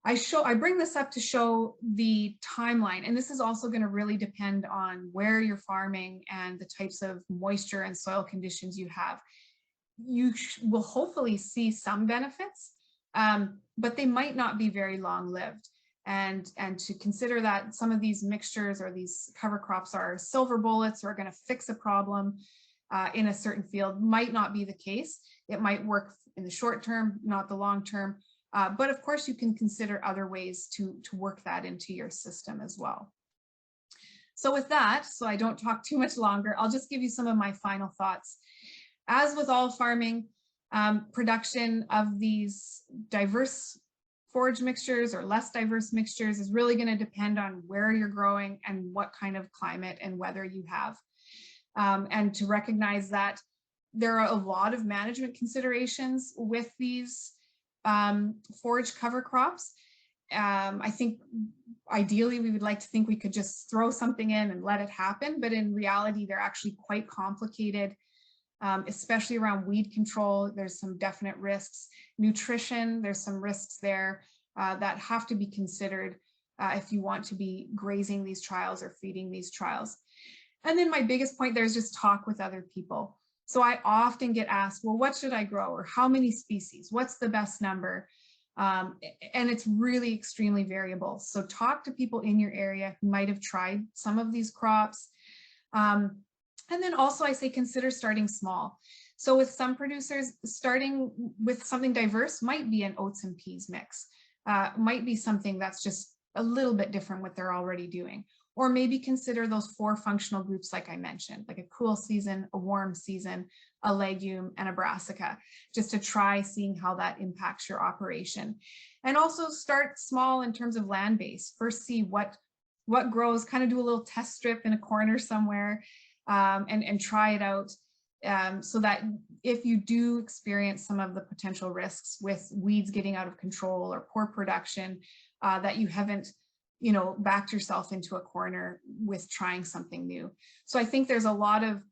I bring this up to show the timeline, and this is also going to really depend on where you're farming and the types of moisture and soil conditions you have. You will hopefully see some benefits, but they might not be very long-lived. And to consider that some of these mixtures or these cover crops are silver bullets or are going to fix a problem in a certain field might not be the case. It might work in the short term, not the long term. But of course, you can consider other ways to work that into your system as well. So with that, so I don't talk too much longer, I'll just give you some of my final thoughts. As with all farming, production of these diverse forage mixtures or less diverse mixtures is really going to depend on where you're growing and what kind of climate and weather you have. And to recognize that there are a lot of management considerations with these forage cover crops. I think ideally we would like to think we could just throw something in and let it happen, but in reality they're actually quite complicated, especially around weed control. There's some definite risks. Nutrition, there's some risks there that have to be considered if you want to be grazing these trials or feeding these trials. And then my biggest point there is just talk with other people. So I often get asked, well, what should I grow? Or how many species? What's the best number? And it's really extremely variable. So talk to people in your area who might have tried some of these crops. And then also I say consider starting small. So with some producers, starting with something diverse might be an oats and peas mix, might be something that's just a little bit different what they're already doing. Or maybe consider those 4 functional groups like I mentioned, like a cool season, a warm season, a legume, and a brassica, just to try seeing how that impacts your operation. And also start small in terms of land base. First see what grows, kind of do a little test strip in a corner somewhere, and try it out, so that if you do experience some of the potential risks with weeds getting out of control or poor production, that you haven't backed yourself into a corner with trying something new. So I think there's a lot of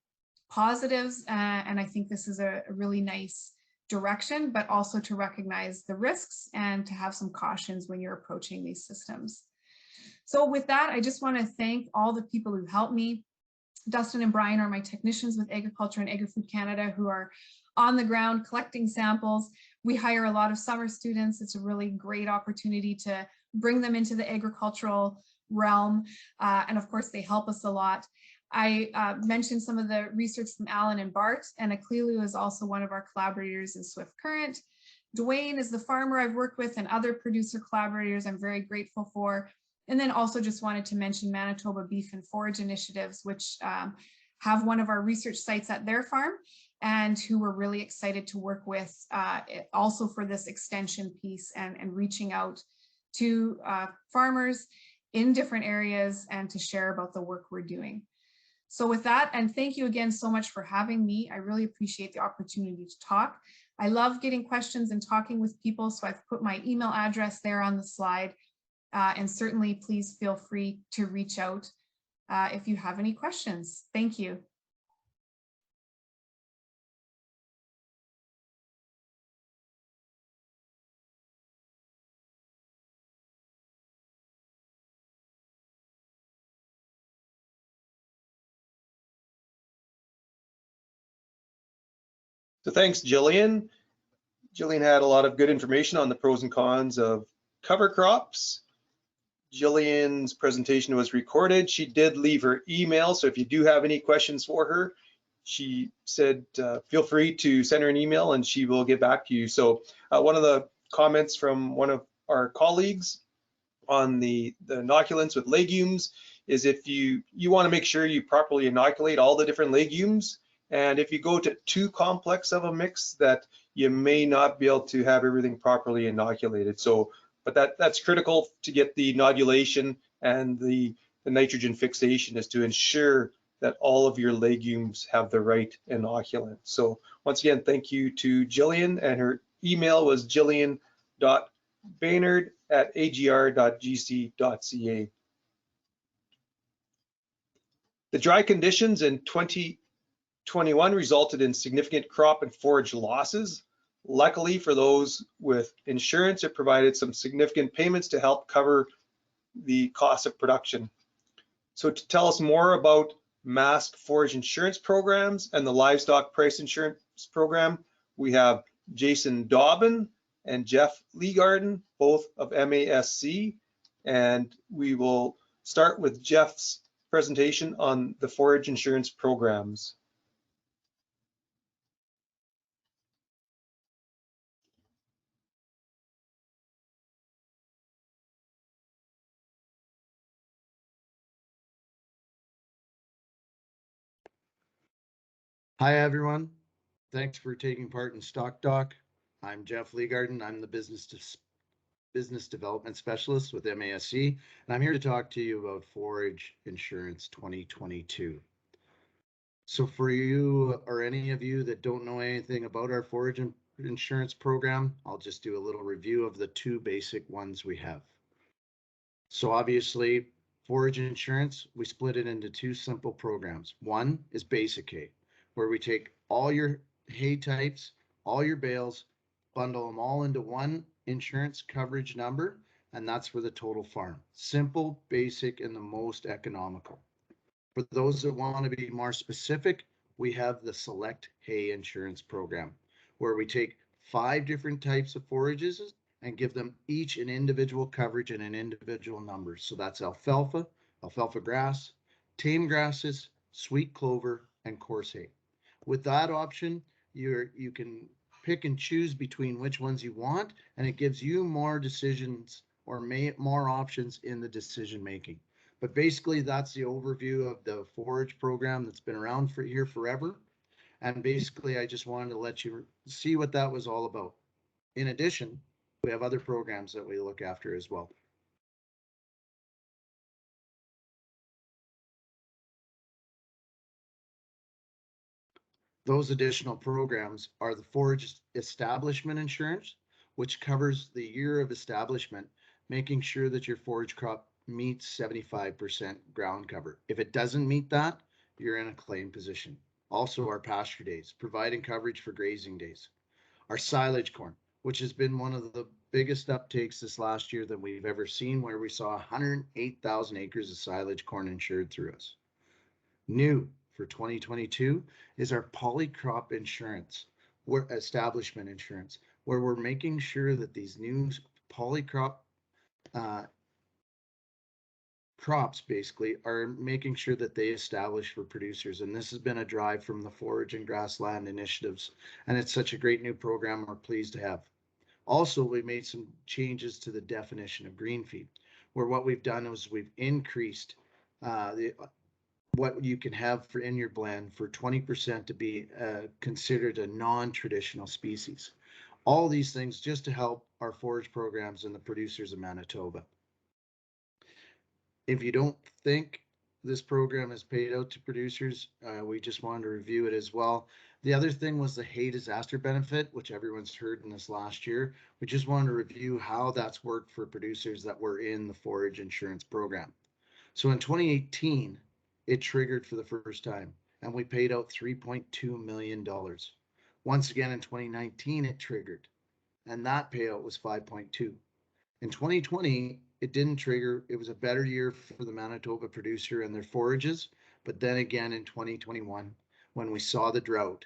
positives, and I think this is a really nice direction, but also to recognize the risks and to have some cautions when you're approaching these systems. So with that, I just want to thank all the people who helped me. Dustin and Brian are my technicians with Agriculture and Agri-Food Canada who are on the ground collecting samples. We hire a lot of summer students. It's a really great opportunity to bring them into the agricultural realm. And of course, they help us a lot. I mentioned some of the research from Alan and Bart, and Aklilu is also one of our collaborators in Swift Current. Dwayne is the farmer I've worked with, and other producer collaborators I'm very grateful for. And then also just wanted to mention Manitoba Beef and Forage Initiatives, which have one of our research sites at their farm, and who we're really excited to work with also for this extension piece and reaching out to farmers in different areas and to share about the work we're doing. So with that, and thank you again so much for having me. I really appreciate the opportunity to talk. I love getting questions and talking with people, so I've put my email address there on the slide. And certainly please feel free to reach out if you have any questions. Thank you. So thanks, Jillian. Jillian had a lot of good information on the pros and cons of cover crops. Jillian's presentation was recorded. She did leave her email, so if you do have any questions for her, she said feel free to send her an email and she will get back to you. So one of the comments from one of our colleagues on the inoculants with legumes is if you want to make sure you properly inoculate all the different legumes, and if you go to too complex of a mix, that you may not be able to have everything properly inoculated. So, but that's critical to get the nodulation and the nitrogen fixation, is to ensure that all of your legumes have the right inoculant. So once again, thank you to Jillian, and her email was jillian.baynard@agr.gc.ca. The dry conditions in 2021 resulted in significant crop and forage losses. Luckily for those with insurance, it provided some significant payments to help cover the cost of production. So to tell us more about Masc Forage Insurance programs and the Livestock Price Insurance program, we have Jason Dobbin and Jeff Leegarden, both of MASC, and we will start with Jeff's presentation on the forage insurance programs. Hi, everyone. Thanks for taking part in StockTalk. I'm Jeff Leegarden. I'm the business development specialist with Masc, and I'm here to talk to you about Forage Insurance 2022. So for you or any of you that don't know anything about our Forage Insurance program, I'll just do a little review of the two basic ones we have. So obviously, Forage Insurance, we split it into two simple programs. One is basic hay, where we take all your hay types, all your bales, bundle them all into one insurance coverage number, and that's for the total farm. Simple, basic, and the most economical. For those that want to be more specific, we have the Select Hay Insurance Program, where we take 5 different types of forages and give them each an individual coverage and an individual number. So that's alfalfa, alfalfa grass, tame grasses, sweet clover, and coarse hay. With that option, you can pick and choose between which ones you want, and it gives you more decisions or more options in the decision making. But basically, that's the overview of the forage program that's been around for here forever. And basically, I just wanted to let you see what that was all about. In addition, we have other programs that we look after as well. Those additional programs are the Forage Establishment Insurance, which covers the year of establishment, making sure that your forage crop meets 75% ground cover. If it doesn't meet that, you're in a claim position. Also, our pasture days, providing coverage for grazing days. Our silage corn, which has been one of the biggest uptakes this last year that we've ever seen, where we saw 108,000 acres of silage corn insured through us. New for 2022 is our Polycrop Insurance, establishment insurance, where we're making sure that these new polycrop crops basically are making sure that they establish for producers. And this has been a drive from the forage and grassland initiatives. And it's such a great new program we're pleased to have. Also, we made some changes to the definition of green feed, where what we've done is we've increased what you can have for in your blend for 20% to be considered a non-traditional species. All these things just to help our forage programs and the producers of Manitoba. If you don't think this program is paid out to producers, we just wanted to review it as well. The other thing was the hay disaster benefit, which everyone's heard in this last year. We just wanted to review how that's worked for producers that were in the forage insurance program. So in 2018, it triggered for the first time, and we paid out $3.2 million. Once again, in 2019, it triggered, and that payout was 5.2. In 2020, it didn't trigger. It was a better year for the Manitoba producer and their forages. But then again, in 2021, when we saw the drought,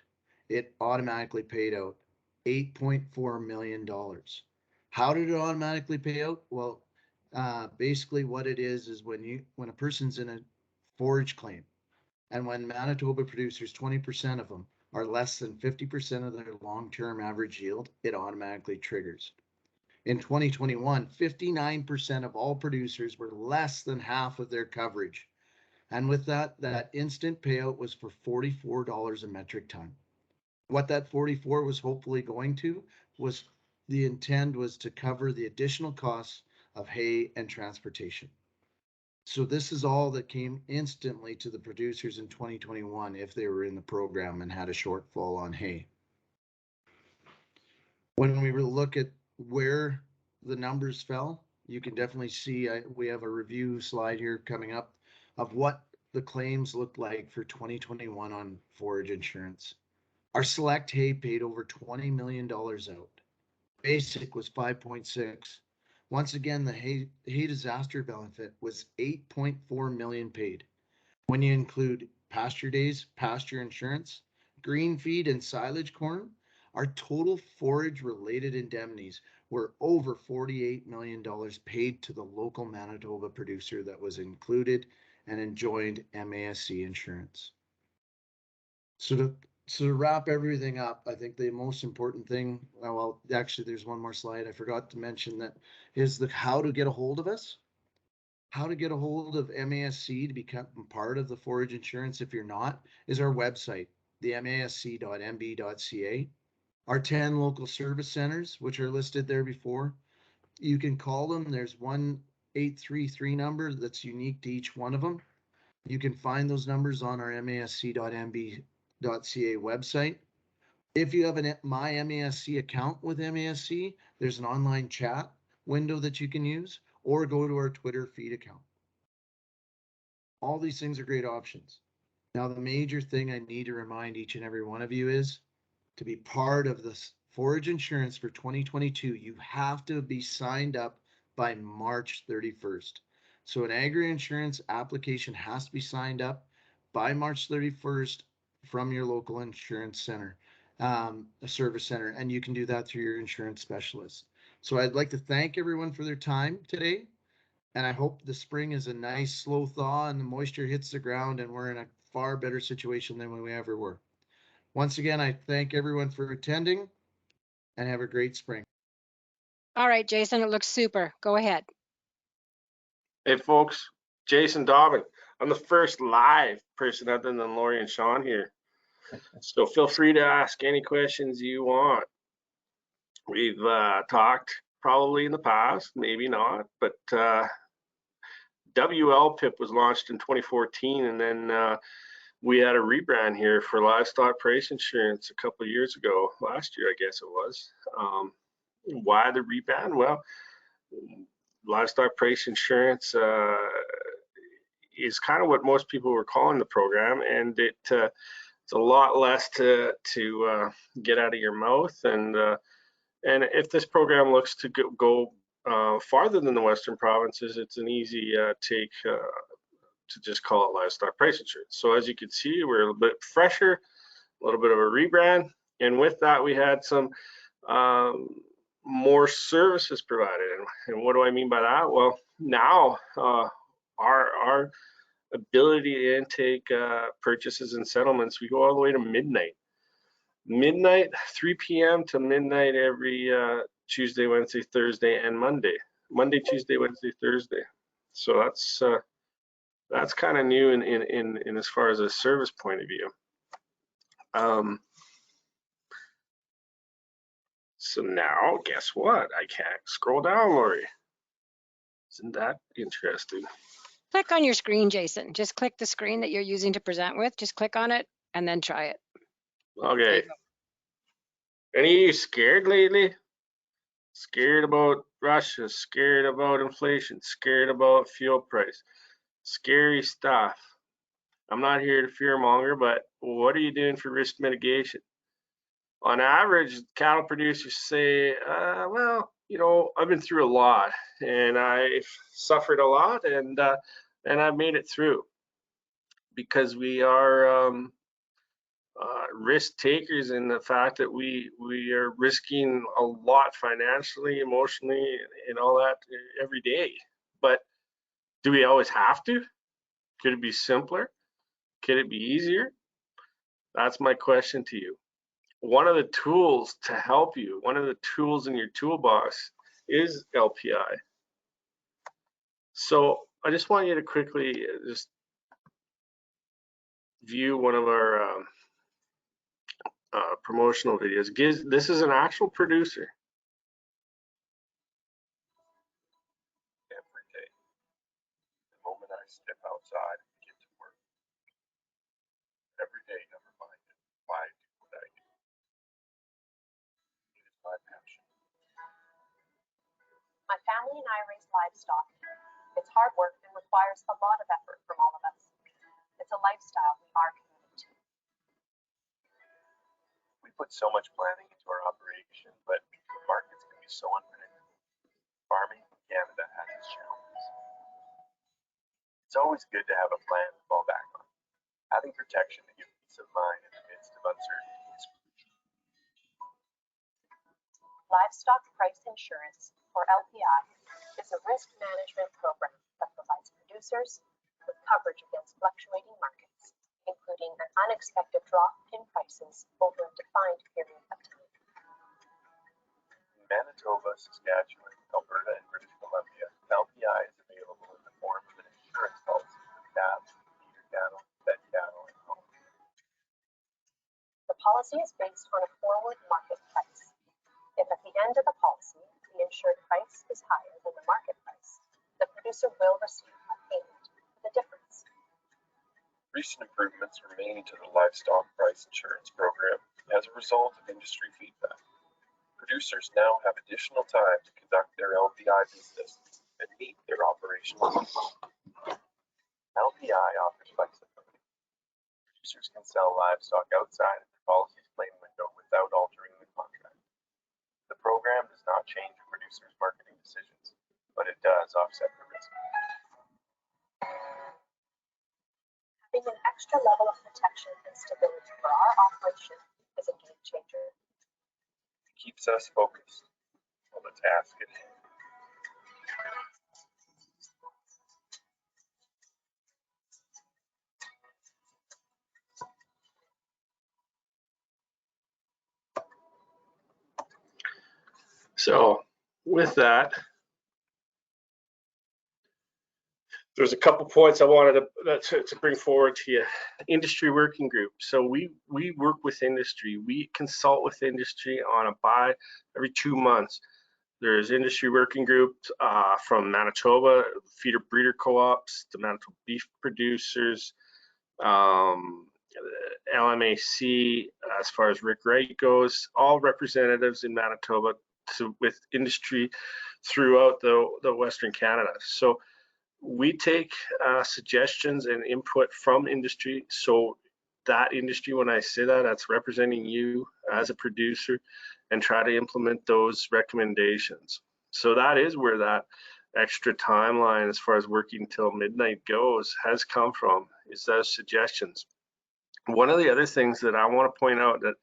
it automatically paid out $8.4 million. How did it automatically pay out? Well, basically what it is when a person's in a forage claim, and when Manitoba producers, 20% of them are less than 50% of their long-term average yield, it automatically triggers. In 2021, 59% of all producers were less than half of their coverage. And with that instant payout was for $44 a metric ton. What that 44 was hopefully going to was the intent was to cover the additional costs of hay and transportation. So this is all that came instantly to the producers in 2021 if they were in the program and had a shortfall on hay. When we look at where the numbers fell, you can definitely see we have a review slide here coming up of what the claims looked like for 2021 on forage insurance. Our select hay paid over $20 million out. Basic was 5.6. Once again, the hay disaster benefit was 8.4 million paid. When you include pasture days, pasture insurance, green feed, and silage corn, our total forage related indemnities were over $48 million paid to the local Manitoba producer that was included and enjoyed Masc insurance. So to wrap everything up, I think the most important thing, well, actually there's one more slide I forgot to mention, that is the how to get a hold of us. How to get a hold of Masc to become part of the forage insurance if you're not, is our website. the masc.mb.ca. Our 10 local service centers, which are listed there before, you can call them. There's 1-833 number that's unique to each one of them. You can find those numbers on our masc.mb.ca website. If you have an My MASC account with MASC, there's an online chat window that you can use, or go to our Twitter feed account. All these things are great options. Now, the major thing I need to remind each and every one of you is to be part of this Forage Insurance for 2022, you have to be signed up by March 31st. So an agri-insurance application has to be signed up by March 31st from your local insurance center, a service center, and you can do that through your insurance specialist. So I'd like to thank everyone for their time today. And I hope the spring is a nice slow thaw and the moisture hits the ground and we're in a far better situation than when we ever were. Once again, I thank everyone for attending and have a great spring. All right, Jason, it looks super. Go ahead. Hey folks, Jason Dobbin. I'm the first live person other than Lori and Sean here. So feel free to ask any questions you want. We've talked probably in the past, maybe not, but WLPIP was launched in 2014, and then we had a rebrand here for Livestock Price Insurance a couple of years ago, last year I guess it was. Why the rebrand? Well, Livestock Price Insurance is kind of what most people were calling the program, and it's a lot less to get out of your mouth, and if this program looks to go farther than the Western provinces, it's an easy take to just call it Livestock Price Insurance. So as you can see, we're a little bit fresher, a little bit of a rebrand, and with that we had some more services provided. And what do I mean by that? Well, now our ability to intake purchases and settlements, we go all the way to midnight, 3 p.m. to midnight every Tuesday, Wednesday, Thursday, and Monday, Tuesday, Wednesday, Thursday. So that's kind of new in as far as a service point of view. So now, guess what? I can't scroll down, Lori. Isn't that interesting? Click on your screen, Jason. Just click the screen that you're using to present with. Just click on it and then try it. Okay. Any of you scared lately? Scared about Russia, scared about inflation, scared about fuel price, scary stuff. I'm not here to fearmonger, but what are you doing for risk mitigation? On average, cattle producers say, well, you know, I've been through a lot and I've suffered a lot, and I've made it through, because we are risk takers in the fact that we are risking a lot financially, emotionally, and all that every day. But do we always have to? Could it be simpler? Could it be easier? That's my question to you. One of the tools to help you, one of the tools in your toolbox is LPI. So I just want you to quickly just view one of our promotional videos. This is an actual producer. Every day, the moment I step outside and get to work, every day I'm reminded why I do what I do. It is my passion. My family and I raise livestock. It's hard work and requires a lot of effort from all of us. It's a lifestyle we are committed to. We put so much planning into our operation, but the markets can be so unpredictable. Farming in Canada has its challenges. It's always good to have a plan to fall back on. Having protection to give peace of mind in the midst of uncertainty is crucial. Livestock Price Insurance, or LPI, is a risk management program that provides producers with coverage against fluctuating markets, including an unexpected drop in prices over a defined period of time. In Manitoba, Saskatchewan, Alberta, and British Columbia, LPI is available in the form of an insurance policy for calves, feeder cattle, fed cattle, and hogs. policy is based on a forward market price. If at the end of the policy, the insured price is higher than the market price, the producer will receive a payment for the difference. Recent improvements were made to the Livestock Price Insurance program as a result of industry feedback. Producers now have additional time to conduct their LPI business and meet their operational needs. LPI offers flexibility. Producers can sell livestock outside of the policy's claim window without altering the contract. The program does not change a producer's marketing decisions, but it does offset the risk. Having an extra level of protection and stability for our operation is a game changer. It keeps us focused on the task at hand. So with that, there's a couple points I wanted to bring forward to you. Industry working group. So we work with industry. We consult with industry on a buy every 2 months. There's industry working groups from Manitoba, feeder breeder co-ops, the Manitoba beef producers, LMAC, as far as Rick Wright goes, all representatives in Manitoba with industry throughout the Western Canada. So we take suggestions and input from industry. So that industry, when I say that, that's representing you as a producer, and try to implement those recommendations. So that is where that extra timeline as far as working till midnight goes has come from, is those suggestions. One of the other things that I want to point out that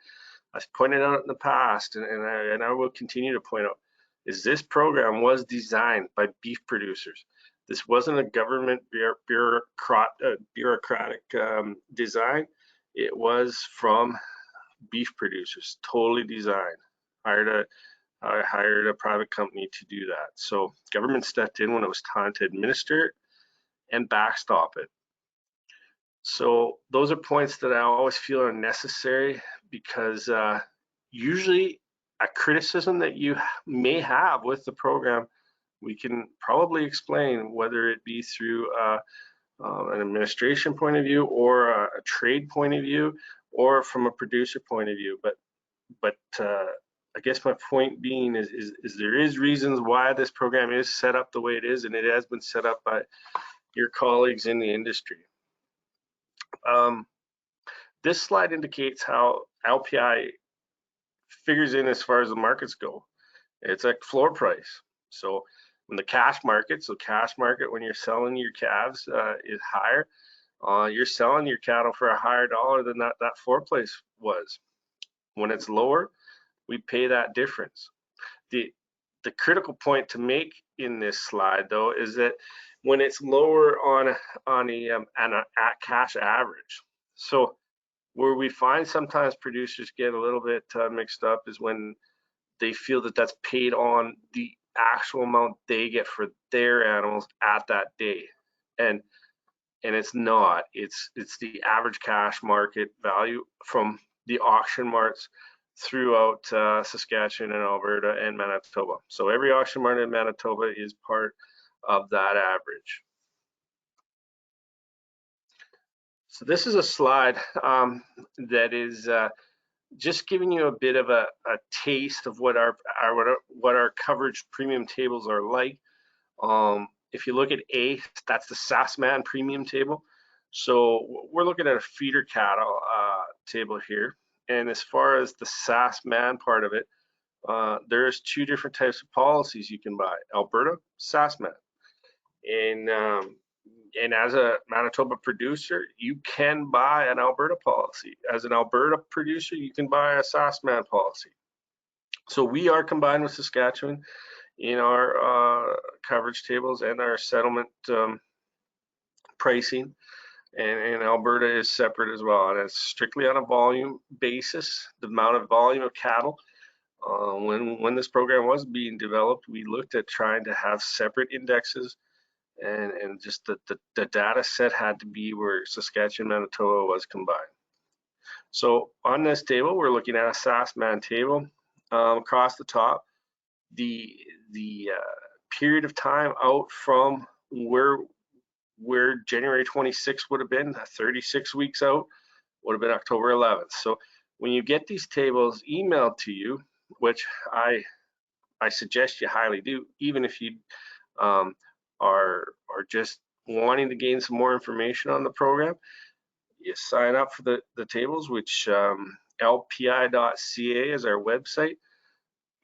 I've pointed out in the past, and I will continue to point out, is this program was designed by beef producers. This wasn't a government bureaucratic design. It was from beef producers, totally designed. I hired a private company to do that. So government stepped in when it was time to administer it and backstop it. So those are points that I always feel are necessary, because usually a criticism that you may have with the program, we can probably explain, whether it be through an administration point of view, or a trade point of view, or from a producer point of view. But I guess my point being is there is reasons why this program is set up the way it is, and it has been set up by your colleagues in the industry. This slide indicates how LPI figures in as far as the markets go. It's a floor price. So when the cash market, when you're selling your calves is higher, you're selling your cattle for a higher dollar than that floor price was. When it's lower, we pay that difference. The critical point to make in this slide, though, is that when it's lower on a cash average. So where we find sometimes producers get a little bit mixed up is when they feel that that's paid on the actual amount they get for their animals at that day, and it's not. It's the average cash market value from the auction marts throughout Saskatchewan and Alberta and Manitoba. So every auction mart in Manitoba is part of that average. So this is a slide that is just giving you a bit of a taste of what our coverage premium tables are like. If you look at A, that's the Saskman premium table. So we're looking at a feeder cattle table here. And as far as the Saskman part of it, there's 2 different types of policies you can buy: Alberta, Saskman. And as a Manitoba producer, you can buy an Alberta policy. As an Alberta producer, you can buy a Saskman policy. So we are combined with Saskatchewan in our coverage tables and our settlement pricing. And Alberta is separate as well, and it's strictly on a volume basis, the amount of volume of cattle. When this program was being developed, we looked at trying to have separate indexes, and just the data set had to be where Saskatchewan, Manitoba was combined. So on this table, we're looking at a SASMAN table. Across the top, the period of time out from where January 26th would have been, 36 weeks out, would have been October 11th. So when you get these tables emailed to you, which I suggest you highly do, even if you are just wanting to gain some more information on the program, you sign up for the tables, which lpi.ca is our website.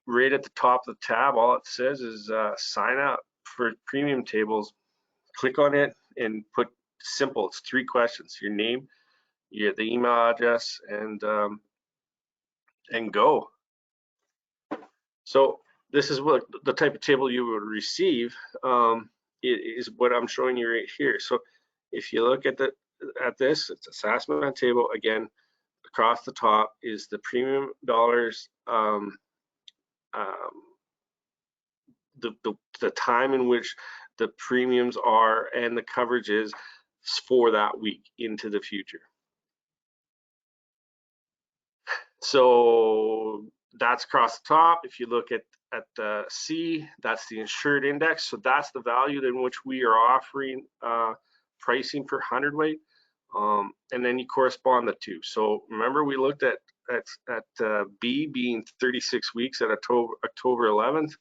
Right at the top of the tab, all it says is sign up for premium tables. Click on it and put simple. It's 3 questions: your name, the email address, and go. So this is what the type of table you would receive. Is what I'm showing you right here. So if you look at this, it's a SASMAN table. Again, across the top is the premium dollars, the time in which the premiums are and the coverages for that week into the future. So that's across the top. If you look at C, that's the insured index. So that's the value in which we are offering pricing per hundredweight. And then you correspond the two. So remember, we looked at B being 36 weeks at October 11th.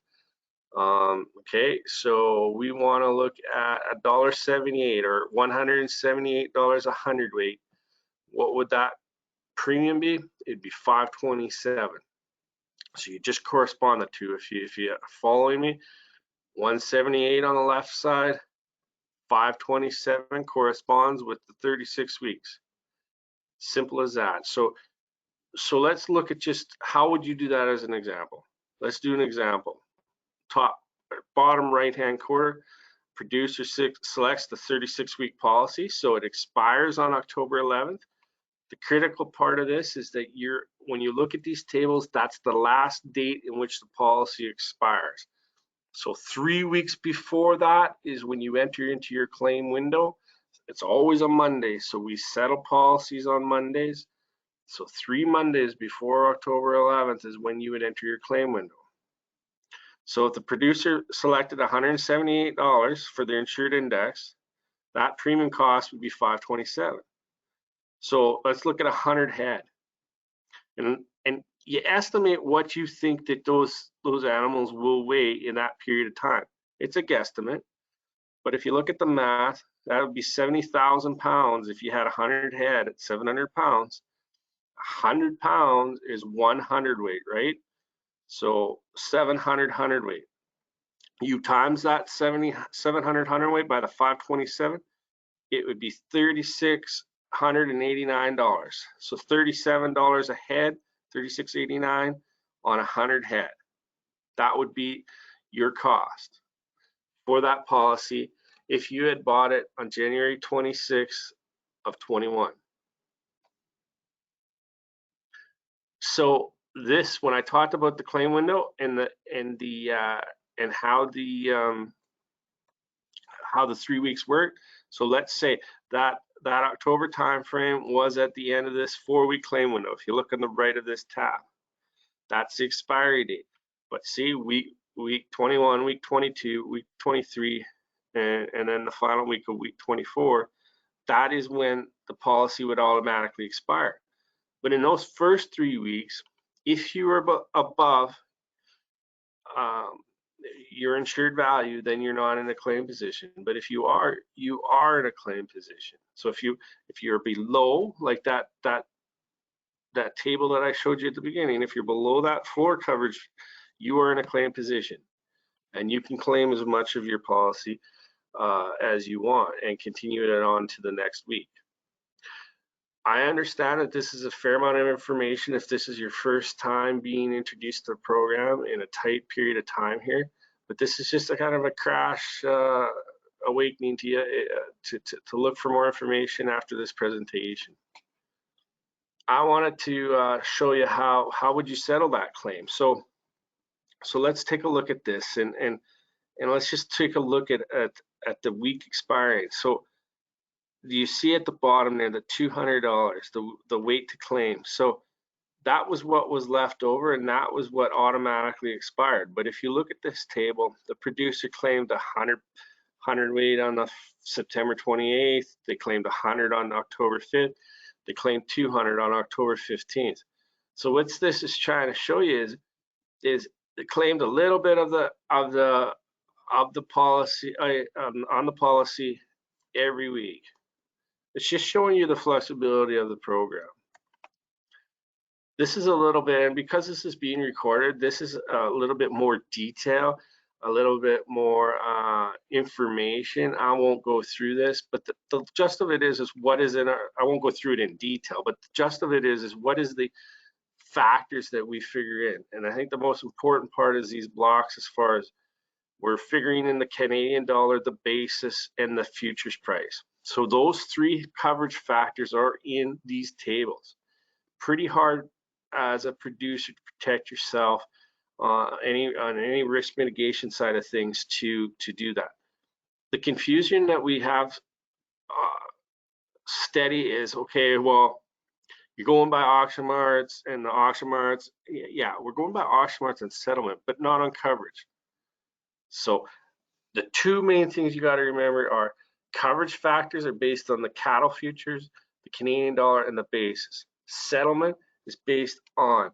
Okay, so we want to look at $1.78 or $178 a hundredweight. What would that premium be? It'd be $5.27. So you just correspond the two. If you are following me, 178 on the left side, 527 corresponds with the 36 weeks. Simple as that. So let's look at just how would you do that as an example. Let's do an example. Bottom right hand corner, producer selects the 36-week policy, so it expires on October 11th. The critical part of this is that when you look at these tables, that's the last date in which the policy expires. So 3 weeks before that is when you enter into your claim window. It's always a Monday, so we settle policies on Mondays. So 3 Mondays before October 11th is when you would enter your claim window. So if the producer selected $178 for the insured index, that premium cost would be $5.27. So let's look at 100 head, and you estimate what you think that those animals will weigh in that period of time. It's a guesstimate, but if you look at the math, that would be 70,000 pounds. If you had 100 head at 700 pounds, 100 pounds is 1 hundredweight, right? So 700 hundredweight. You times that 700 hundredweight by the 527, it would be $3,689. So $37 a head, $36.89 on 100 head. That would be your cost for that policy if you had bought it on January 26th of 21. So this, when I talked about the claim window and how the 3 weeks work. So let's say that October timeframe was at the end of this 4-week claim window. If you look on the right of this tab, that's the expiry date. But see, week 21, week 22, week 23, and then the final week of week 24, that is when the policy would automatically expire. But in those first 3 weeks, if you were above your insured value, then you're not in a claim position. But if you are in a claim position. So if you're below, like that table that I showed you at the beginning, if you're below that floor coverage, you are in a claim position, and you can claim as much of your policy as you want and continue it on to the next week. I understand that this is a fair amount of information if this is your first time being introduced to the program in a tight period of time here, but this is just a kind of a crash awakening to you to look for more information after this presentation. I wanted to show you how would you settle that claim. So let's take a look at this, and let's just take a look at the week expiring. So you see at the bottom there, the $200, the weight to claim. So that was what was left over, and that was what automatically expired. But if you look at this table, the producer claimed 100 weight on the September 28th. They claimed 100 on October 5th. They claimed 200 on October 15th. So what this is trying to show you is they claimed a little bit of the policy on the policy every week. It's just showing you the flexibility of the program. This is a little bit, and because this is being recorded, this is a little bit more detail, a little bit more information. I won't go through this, but the gist of it is what is in our, I won't go through it in detail, but the gist of it is what is the factors that we figure in. And I think the most important part is these blocks, as far as we're figuring in the Canadian dollar, the basis, and the futures price. So those three coverage factors are in these tables. Pretty hard as a producer to protect yourself on any risk mitigation side of things to do that. The confusion that we have steady is, okay, well, you're going by auction marts, and the auction marts, yeah, we're going by auction marts and settlement, but not on coverage. So the two main things you got to remember are coverage factors are based on the cattle futures, the Canadian dollar, and the basis. Settlement is based on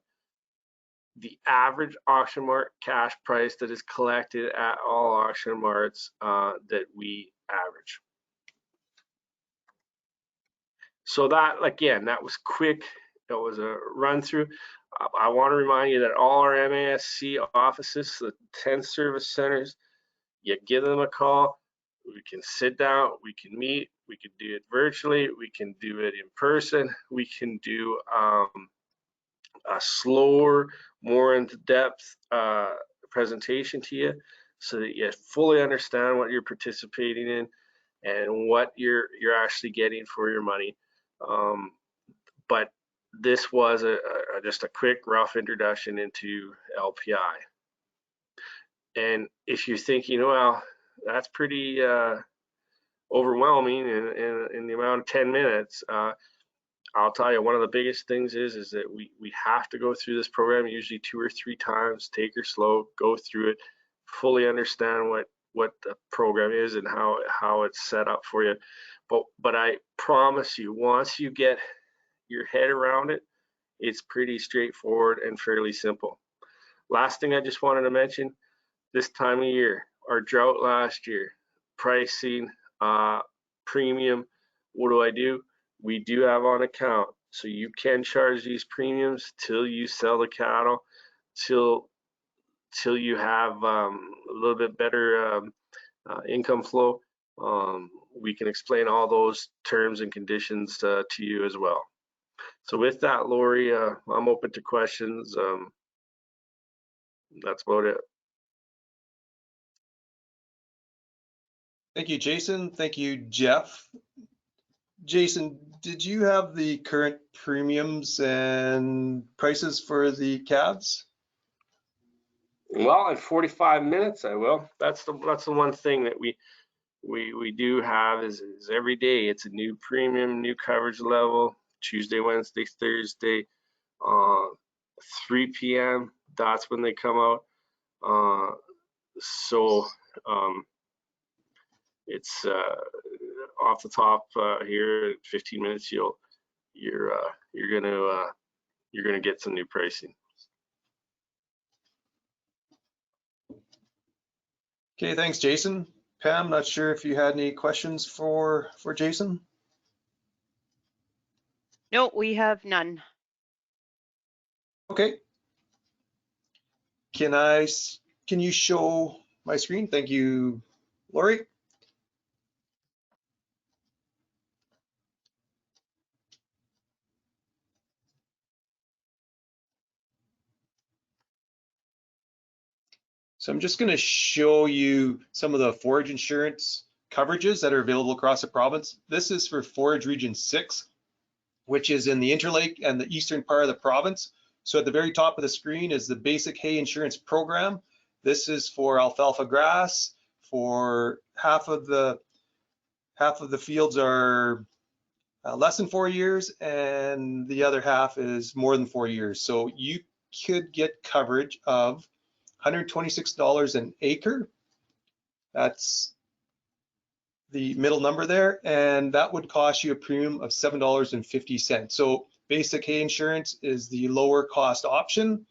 the average auction mart cash price that is collected at all auction marts that we average. So that, again, that was quick. That was a run through. I want to remind you that all our MASC offices, the 10 service centers, you give them a call. We can sit down, we can meet, we can do it virtually, we can do it in person, we can do a slower, more into depth presentation to you so that you fully understand what you're participating in and what you're actually getting for your money. But this was just a quick, rough introduction into LPI. And if you're thinking, well, that's pretty overwhelming in the amount of 10 minutes, I'll tell you, one of the biggest things is that we have to go through this program usually 2 or 3 times, take her slow, go through it, fully understand what the program is and how it's set up for you. But I promise you, once you get your head around it, it's pretty straightforward and fairly simple. Last thing I just wanted to mention, this time of year, our drought last year, pricing, premium, what do? We do have on account, so you can charge these premiums till you sell the cattle, till you have a little bit better income flow. We can explain all those terms and conditions to you as well. So with that, Lori, I'm open to questions. That's about it. Thank you, Jason. Thank you, Jeff. Jason, did you have the current premiums and prices for the calves? Well, in 45 minutes, I will. That's the one thing that we do have is every day it's a new premium, new coverage level. Tuesday, Wednesday, Thursday, 3 p.m. That's when they come out. It's off the top here. 15 minutes, you're gonna get some new pricing. Okay, thanks, Jason. Pam, not sure if you had any questions for Jason? No, we have none. Okay. Can you show my screen? Thank you, Lori. So I'm just going to show you some of the forage insurance coverages that are available across the province. This is for Forage Region 6, which is in the Interlake and the eastern part of the province. So at the very top of the screen is the basic hay insurance program. This is for alfalfa grass, for half of the half of the fields are less than 4 years, and the other half is more than 4 years. So you could get coverage of $126 an acre. That's the middle number there, and that would cost you a premium of $7.50. So basic hay insurance is the lower cost option.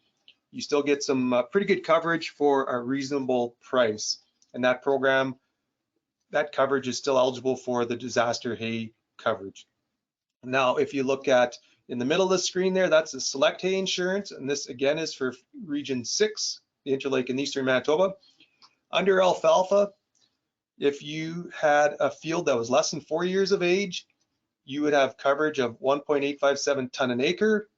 You still get some pretty good coverage for a reasonable price, and that program, that coverage is still eligible for the disaster hay coverage. Now, if you look at in the middle of the screen there, that's the select hay insurance, and this again is for Region 6, the Interlake and Eastern Manitoba. Under alfalfa, if you had a field that was less than 4 years of age, you would have coverage of 1.857 ton an acre.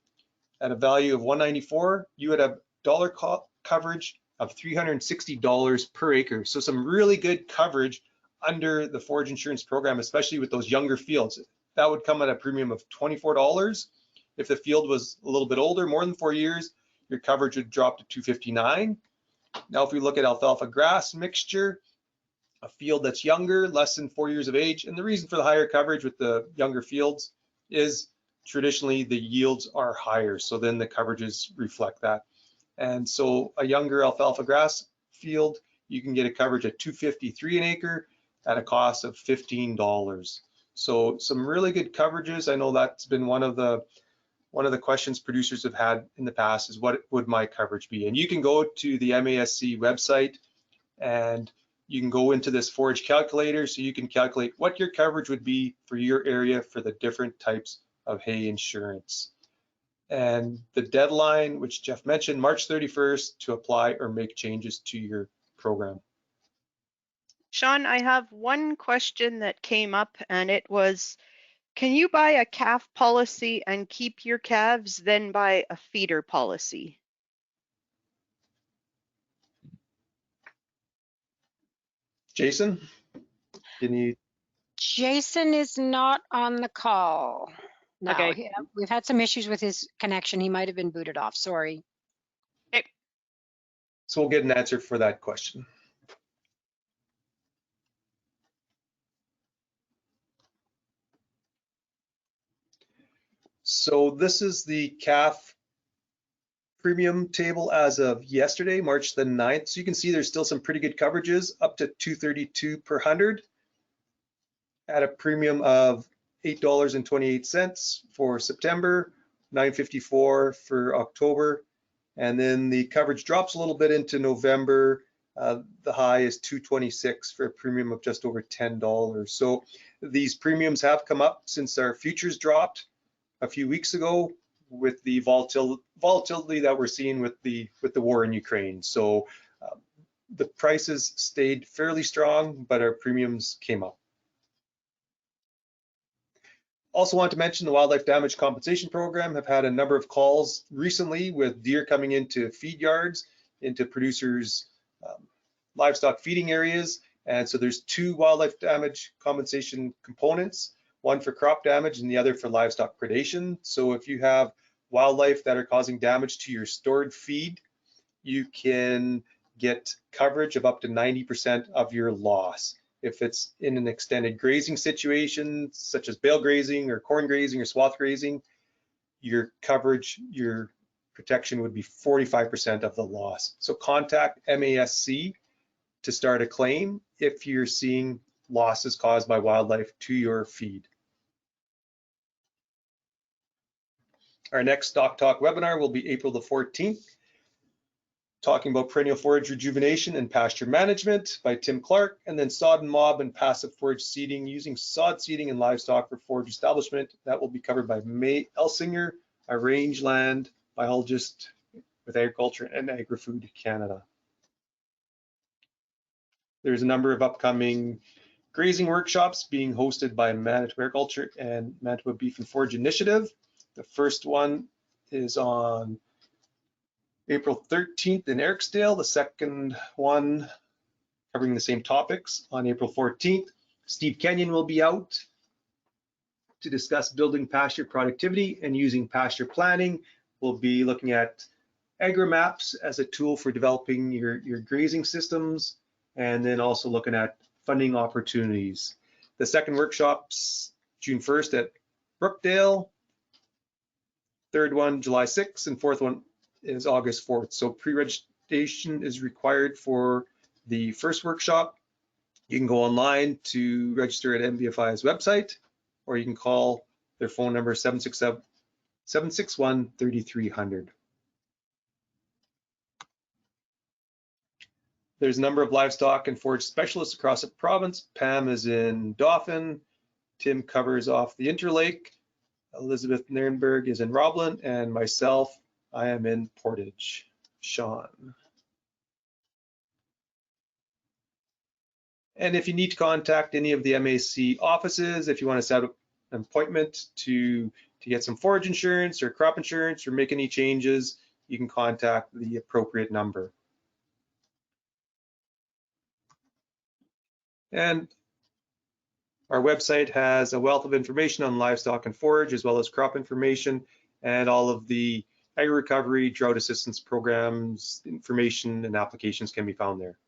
At a value of 194, you would have dollar coverage of $360 per acre. So some really good coverage under the Forage Insurance program, especially with those younger fields. That would come at a premium of $24. If the field was a little bit older, more than 4 years, your coverage would drop to $259. Now, if we look at alfalfa grass mixture, a field that's younger, less than 4 years of age, and the reason for the higher coverage with the younger fields is traditionally the yields are higher, so then the coverages reflect that. And so a younger alfalfa grass field, you can get a coverage at $253 an acre at a cost of $15. So some really good coverages. I know that's been one of the questions producers have had in the past is what would my coverage be? And you can go to the MASC website and you can go into this forage calculator so you can calculate what your coverage would be for your area for the different types of hay insurance. And the deadline, which Jeff mentioned, March 31st to apply or make changes to your program. Sean, I have one question that came up, and it was, can you buy a calf policy and keep your calves, then buy a feeder policy? Jason, can you? Jason is not on the call. No, Okay. we've had some issues with his connection. He might have been booted off. Sorry. Okay. So we'll get an answer for that question. So this is the Caf Premium Table as of yesterday, March the 9th. So you can see there's still some pretty good coverages, up to $232 per 100 at a premium of $8.28 for September, $9.54 for October. And then the coverage drops a little bit into November. The high is $226 for a premium of just over $10. So these premiums have come up since our futures dropped a few weeks ago with the volatility that we're seeing with the war in Ukraine. So the prices stayed fairly strong, but our premiums came up. Also want to mention the Wildlife Damage Compensation Program have had a number of calls recently with deer coming into feed yards, into producers' livestock feeding areas. And so there's two wildlife damage compensation components, one for crop damage and the other for livestock predation. So if you have wildlife that are causing damage to your stored feed, you can get coverage of up to 90% of your loss. If it's in an extended grazing situation, such as bale grazing or corn grazing or swath grazing, your coverage, your protection would be 45% of the loss. So contact MASC to start a claim if you're seeing losses caused by wildlife to your feed. Our next Stock Talk webinar will be April the 14th. Talking about perennial forage rejuvenation and pasture management by Tim Clark, and then sod and mob and passive forage seeding using sod seeding and livestock for forage establishment. That will be covered by May Elsinger, a rangeland biologist with Agriculture and Agri-Food Canada. There's a number of upcoming grazing workshops being hosted by Manitoba Agriculture and Manitoba Beef and Forage Initiative. The first one is on April 13th in Eriksdale, the second one covering the same topics on April 14th. Steve Kenyon will be out to discuss building pasture productivity and using pasture planning. We'll be looking at AgriMaps as a tool for developing your grazing systems, and then also looking at funding opportunities. The second workshop's June 1st at Brookdale. Third one, July 6th, and fourth one is August 4th. So pre-registration is required for the first workshop. You can go online to register at MBFI's website, or you can call their phone number 761-3300. There's a number of livestock and forage specialists across the province. Pam is in Dauphin. Tim covers off the Interlake. Elizabeth Nirenberg is in Roblin, and myself, I am in Portage. Sean. And if you need to contact any of the MAC offices, if you want to set up an appointment to get some forage insurance or crop insurance or make any changes, you can contact the appropriate number. And our website has a wealth of information on livestock and forage, as well as crop information, and all of the agri-recovery, drought assistance programs, information and applications can be found there.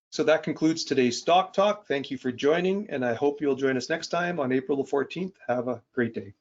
So that concludes today's Stock Talk. Thank you for joining, and I hope you'll join us next time on April the 14th. Have a great day.